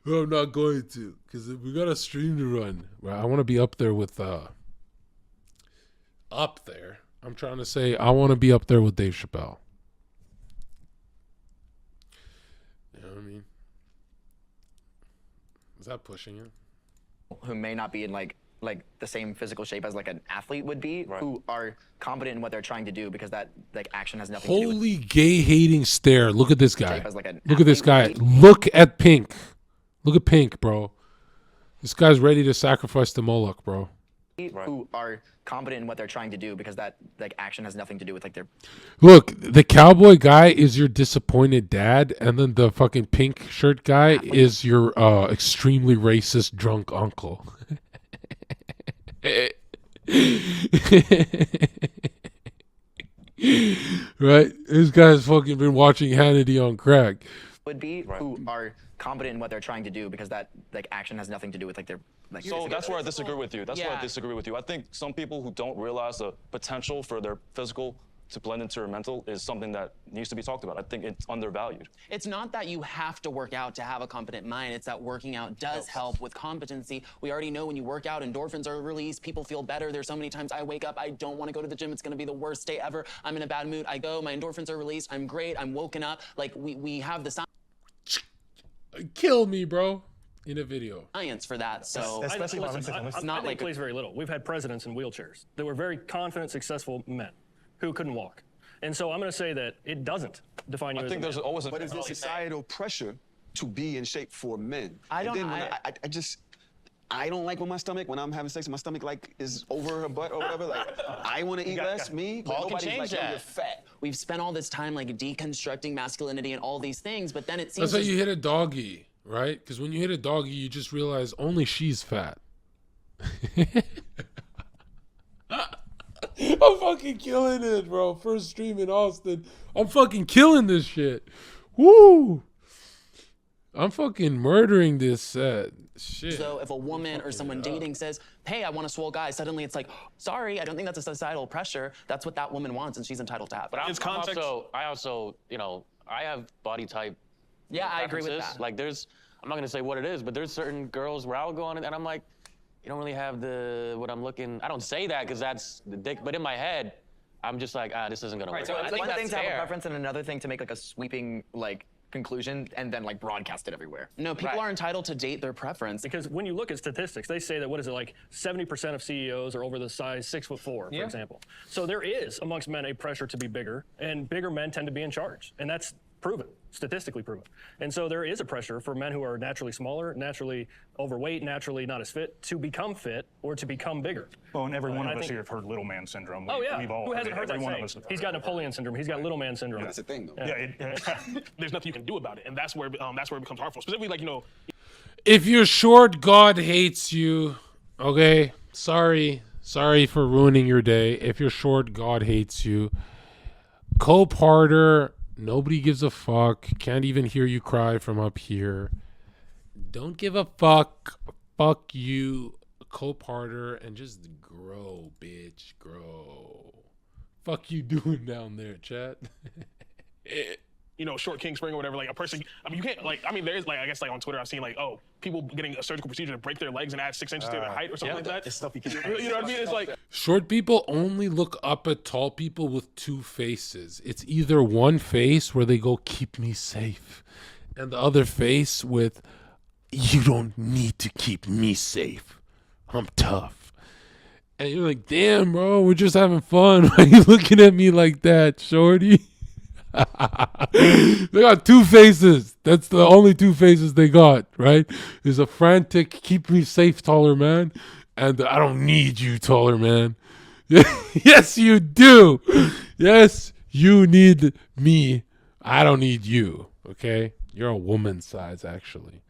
I'm not going to, because we got a stream to run. I want to be up there with up there. I'm trying to say I want to be up there with Dave Chappelle. You know what I mean? Is that pushing it? Who may not be in like the same physical shape as like an athlete would be, Right. who are competent in what they're trying to do because that like action has nothing to do with Holy gay hating stare. Look at this guy. shape as like an Look at this guy. athlete would be. Look at Pink. Look at Pink, bro. This guy's ready to sacrifice to Moloch, bro. Who are competent in what they're trying to do because that like action has nothing to do with like their Look, the cowboy guy is your disappointed dad, and then the fucking pink shirt guy is your extremely racist drunk uncle. Right? This guy's fucking been watching Hannity on crack. would be, who are competent in what they're trying to do, because that like action has nothing to do with like their like. So that's where I disagree with you. That's where I disagree with you. I think some people who don't realize the potential for their physical to blend into your mental is something that needs to be talked about. I think it's undervalued. It's not that you have to work out to have a competent mind. It's that working out does help with competency. We already know when you work out, endorphins are released, people feel better. There's so many times I wake up, I don't want to go to the gym. It's going to be the worst day ever. I'm in a bad mood. I go, my endorphins are released. I'm great. I'm woken up. Like we have the Kill me, bro. In a video. Science for that. So especially I think it plays very little. We've had presidents in wheelchairs that were very confident, successful men who couldn't walk. And so I'm going to say that it doesn't define you as a man. There's always But is there societal pressure to be in shape for men? I don't. I don't like when I'm having sex, my stomach like is over her butt or whatever. Like I want to eat less, me. But Paul can nobody's change like, yo, that. you're fat. We've spent all this time like deconstructing masculinity and all these things, but then it seems That's why you hit a doggy, right? Because when you hit a doggy, you just realize only she's fat. I'm fucking killing it, bro. First stream in Austin. I'm fucking killing this shit. Woo! I'm fucking murdering this set. Shit. So if a woman or someone dating says, hey, I want a swole guy, suddenly it's like, sorry, I don't think that's a societal pressure. That's what that woman wants and she's entitled to have. But I also, you know, I have body type. Yeah, I agree with preferences. that. Like I'm not gonna say what it is, but there's certain girls where I'll go on and I'm like, you don't really have what I'm looking. I don't say that because that's the dick, but in my head, I'm just like, this isn't gonna work. So I it's think one that's thing to have a fair. preference and another thing to make like a sweeping like conclusion and then like broadcast it everywhere. No, people are entitled to date their preference. Because when you look at statistics, they say that, what is it, like 70% of CEOs are over the size 6'4", for example. So there is amongst men a pressure to be bigger, and bigger men tend to be in charge. And that's proven, statistically proven. And so there is a pressure for men who are naturally smaller, naturally overweight, naturally not as fit, to become fit or to become bigger. Well, and every one of us here have heard little man syndrome. We've all, who hasn't heard that saying? He's got Napoleon syndrome. He's got little man syndrome. That's the thing, though. There's nothing you can do about it, and that's where it becomes harmful. Specifically, like, you know, If you're short, God hates you. Okay? Sorry for ruining your day. If you're short, God hates you. Cope harder. Nobody gives a fuck. Can't even hear you cry from up here. Don't give a fuck. Fuck you. Cope harder and just grow, bitch. Grow. Fuck you doing down there, chat? you know, short king spring or whatever, like a person, I mean, you can't, like, I mean, there's, like, I guess, like, on Twitter, I've seen, like, oh, people getting a surgical procedure to break their legs and add 6 inches to their height or something like that. It's stuff you can You know what I mean? It's like, Short people only look up at tall people with two faces. It's either one face where they go, keep me safe, and the other face with, you don't need to keep me safe. I'm tough. And you're like, damn, bro, we're just having fun. Why are you looking at me like that, shorty? They got two faces. That's the only two faces they got, right? There's a frantic, keep me safe, taller man, and the, I don't need you, taller man. Yes, you do. Yes, you need me. I don't need you, okay? You're a woman size, actually.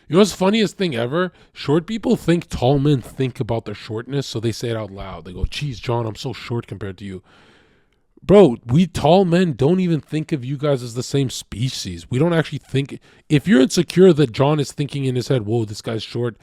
You know what's the funniest thing ever? Short people think tall men think about their shortness, so they say it out loud. They go, geez, John, I'm so short compared to you. Bro, we tall men don't even think of you guys as the same species. We don't actually think. If you're insecure that John is thinking in his head, whoa, this guy's short,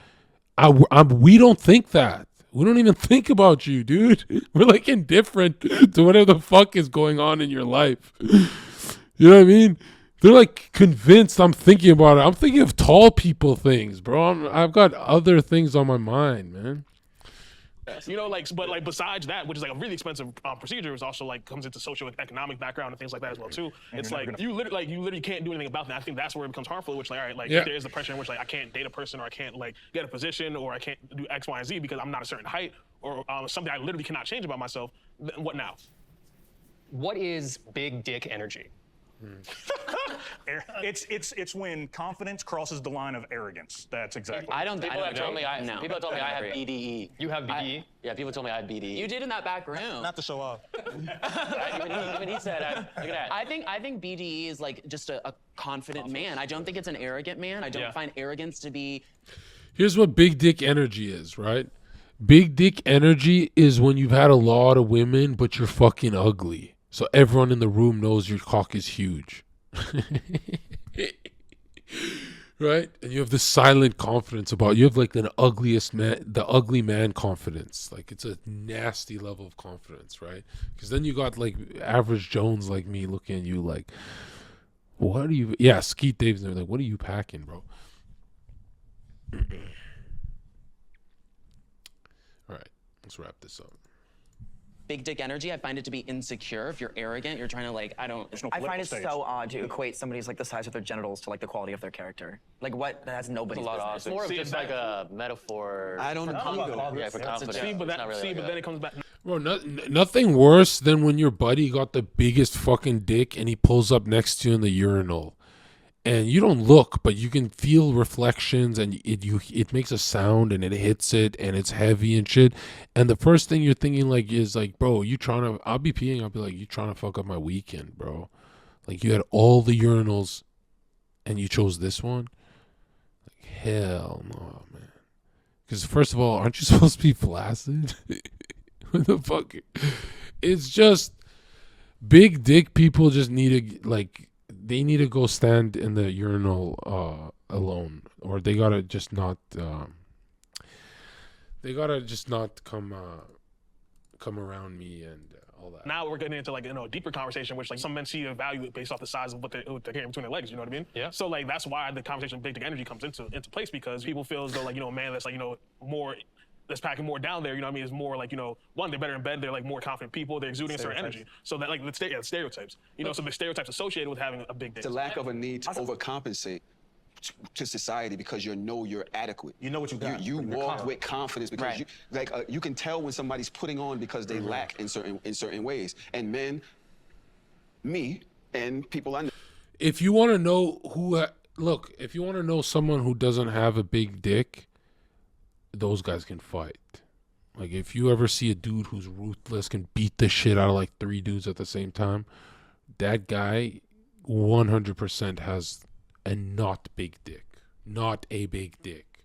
we don't think that. We don't even think about you, dude. We're like indifferent to whatever the fuck is going on in your life. You know what I mean? They're like convinced I'm thinking about it. I'm thinking of tall people things, bro. I've got other things on my mind, man. you know, like, but like besides that, which is like a really expensive procedure, is also like comes into socioeconomic background and things like that as well too. It's like you literally can't do anything about that. I think that's where it becomes harmful. Which like, all right, like if there is the pressure in which like I can't date a person or I can't like get a position or I can't do X, Y, and Z because I'm not a certain height or something I literally cannot change about myself. What now? What is big dick energy? It's when confidence crosses the line of arrogance. That's exactly. People have told me I have BDE. You have BDE? Yeah, people told me I had BDE. You did in that back room. Not to show off. Even he said, look at that. I think BDE is like just a confident man. I don't think it's an arrogant man. I don't find arrogance to be. Here's what big dick energy is, right? Big dick energy is when you've had a lot of women, but you're fucking ugly. So everyone in the room knows your cock is huge. Right? And you have this silent confidence about you have like the ugly man confidence. Like it's a nasty level of confidence, right? Because then you got like average Jones like me looking at you like, what are you? Yeah, Skeet Davis. They're like, what are you packing, bro? All right, let's wrap this up. Big dick energy, I find it to be insecure. If you're arrogant, you're trying to like, I find it so odd to equate somebody's like the size of their genitals to like the quality of their character. Like what? That's nobody's business. It's more of just like a metaphor. I don't agree. Yeah, for confidence. But It's not really but like then it comes back. Bro, nothing worse than when your buddy got the biggest fucking dick and he pulls up next to you in the urinal. And you don't look, but you can feel reflections, and it makes a sound, and it hits it, and it's heavy and shit. And the first thing you're thinking like is like, bro, I'll be peeing, I'll be like, you trying to fuck up my weekend, bro? Like you had all the urinals, and you chose this one? Like hell no, man. Because first of all, aren't you supposed to be flaccid? What the fuck? It's just big dick people just need to like. They need to go stand in the urinal alone, or they gotta just not. They gotta just not come around me and all that. Now we're getting into like a deeper conversation, which like some men see a value based off the size of what they're getting between their legs. You know what I mean? Yeah. So like that's why the conversation of big dick energy comes into place, because people feel as though like a man that's like more. That's packing more down there, you know what I mean, is more like, one, they're better in bed, they're like more confident people, they're exuding a certain energy. So that like, stereotypes, so the stereotypes associated with having a big dick. The lack of a need to overcompensate to society because you're adequate. You know what you got. You walk with confidence because you can tell when somebody's putting on because they lack in certain ways. And men, me, and people I know. If you want to know if you want to know someone who doesn't have a big dick, those guys can fight. Like if you ever see a dude who's ruthless, can beat the shit out of like 3 dudes at the same time, that guy 100% has a not big dick. Not a big dick.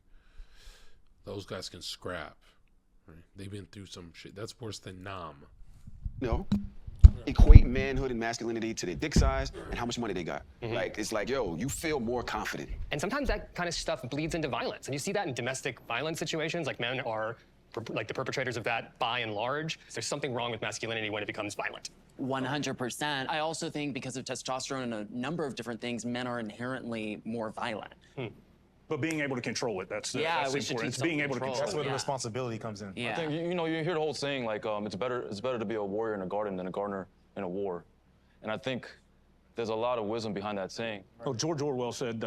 Those guys can scrap. Right? They've been through some shit. That's worse than Nam. No. Equate manhood and masculinity to their dick size and how much money they got. Like, it's like, yo, you feel more confident. And sometimes that kind of stuff bleeds into violence. And you see that in domestic violence situations, like men are like the perpetrators of that by and large. There's something wrong with masculinity when it becomes violent. 100%. I also think because of testosterone and a number of different things, men are inherently more violent. But being able to control it, that's Yeah, that's we should important. teach It's being able to self-control. control That's where it. the responsibility comes in. Yeah. I think you hear the whole saying like it's better to be a warrior in a garden than a gardener in a war, and I think there's a lot of wisdom behind that saying. Oh, George Orwell said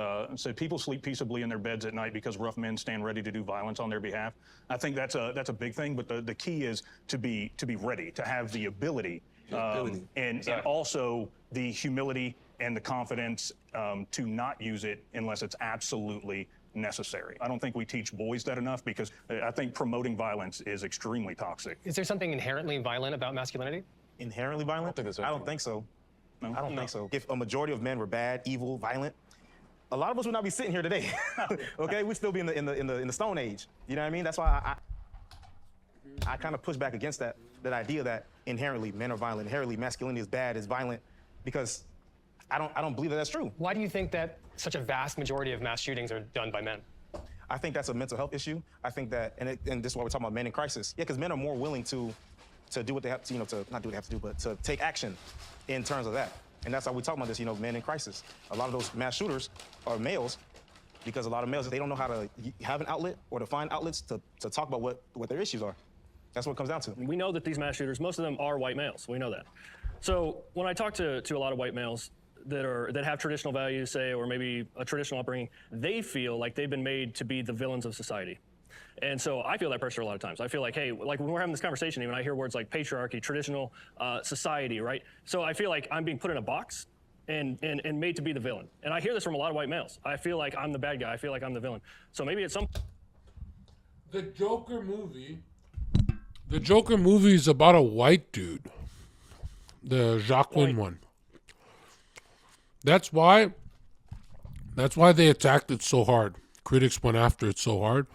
people sleep peaceably in their beds at night because rough men stand ready to do violence on their behalf. I think that's a big thing, but the key is to be ready, to have the ability, and also the humility and the confidence to not use it unless it's absolutely necessary. I don't think we teach boys that enough because I think promoting violence is extremely toxic. Is there something inherently violent about masculinity? Inherently violent? I don't think so. No? I don't think so. If a majority of men were bad, evil, violent, a lot of us would not be sitting here today. Okay, we'd still be in the Stone Age. You know what I mean? That's why I kind of push back against that idea that inherently men are violent, inherently masculinity is bad, is violent, because I don't believe that that's true. Why do you think that such a vast majority of mass shootings are done by men? I think that's a mental health issue. I think that, and this is why we're talking about men in crisis. Yeah, because men are more willing to do what they have to, to not do what they have to do, but to take action in terms of that. And that's why we're talking about this, men in crisis. A lot of those mass shooters are males, because a lot of males, they don't know how to have an outlet or to find outlets to talk about what their issues are. That's what it comes down to. We know that these mass shooters, most of them are white males. We know that. So when I talk to a lot of white males that have traditional values, say, or maybe a traditional upbringing, they feel like they've been made to be the villains of society. And so I feel that pressure a lot of times. I feel like, hey, like when we're having this conversation, even I hear words like patriarchy, traditional society, right? So I feel like I'm being put in a box and made to be the villain. And I hear this from a lot of white males. I feel like I'm the bad guy. I feel like I'm the villain. So maybe it's some... The Joker movie is about a white dude. The Jacqueline one. That's why they attacked it so hard. Critics went after it so hard.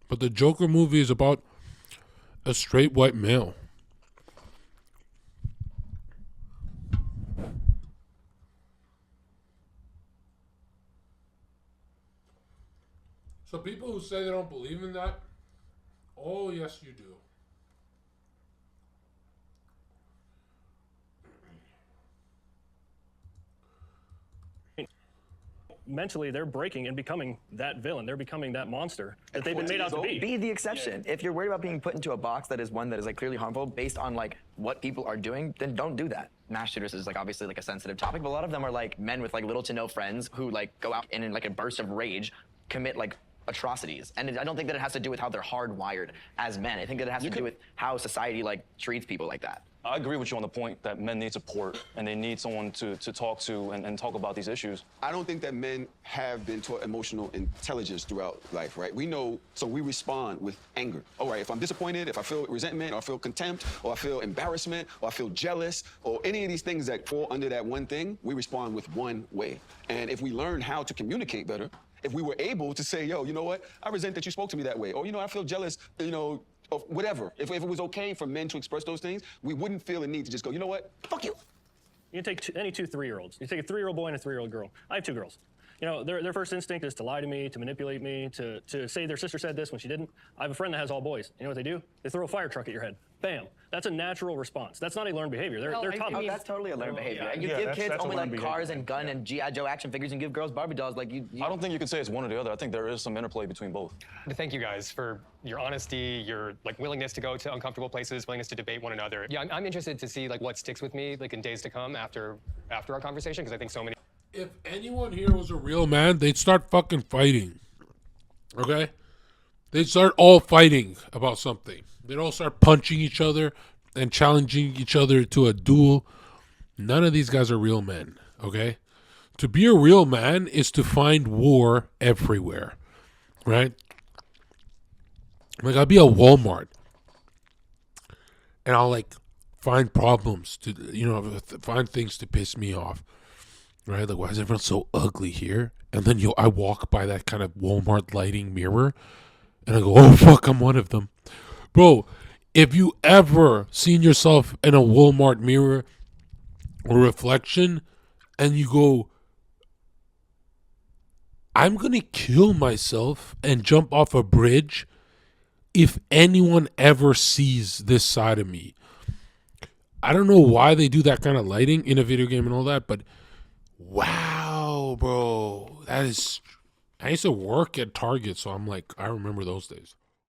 But the Joker movie is about a straight white male. So people who say they don't believe in that, oh yes you do. Mentally, they're breaking and becoming that villain. They're becoming that monster that they've been made out to be. Be the exception. If you're worried about being put into a box that is one that is like clearly harmful based on like what people are doing, then don't do that. Mass shooters is like obviously like a sensitive topic, but a lot of them are like men with like little to no friends who like go out and in like a burst of rage commit like atrocities. And I don't think that it has to do with how they're hardwired as men. I think that it has to do with how society like treats people like that. I agree with you on the point that men need support and they need someone to talk to and talk about these issues. I don't think that men have been taught emotional intelligence throughout life, right? We know, so we respond with anger. All right, if I'm disappointed, if I feel resentment, or I feel contempt, or I feel embarrassment, or I feel jealous, or any of these things that fall under that one thing, we respond with one way. And if we learn how to communicate better, if we were able to say, yo, you know what? I resent that you spoke to me that way. Or, you know, I feel jealous, you know, of whatever. If it was okay for men to express those things, we wouldn't feel a need to just go, you know what? Fuck you. You can take any two 3-year-olds. You take a 3-year-old boy and a 3-year-old girl. I have 2 girls. You know, their first instinct is to lie to me, to manipulate me, to say their sister said this when she didn't. I have a friend that has all boys. You know what they do? They throw a fire truck at your head. Bam. That's a natural response. That's not a learned behavior. They're top. That's totally a learned behavior. You give kids only like cars and gun and G.I. Joe action figures and give girls Barbie dolls. Like you. I don't think you can say it's one or the other. I think there is some interplay between both. Thank you guys for your honesty, your like willingness to go to uncomfortable places, willingness to debate one another. Yeah, I'm interested to see like what sticks with me like in days to come after our conversation, because I think so many. If anyone here was a real man, they'd start fucking fighting. Okay? They'd start all fighting about something. They'd all start punching each other and challenging each other to a duel. None of these guys are real men, okay? To be a real man is to find war everywhere, right? Like, I'll be at Walmart and I'll, like, find problems to, you know, find things to piss me off. Right? Like, why is everyone so ugly here? And then I walk by that kind of Walmart lighting mirror and I go, oh, fuck, I'm one of them. Bro, if you ever seen yourself in a Walmart mirror or reflection and you go, I'm going to kill myself and jump off a bridge if anyone ever sees this side of me. I don't know why they do that kind of lighting in a video game and all that, but wow, bro, that is. I used to work at Target, so I'm like, I remember those days.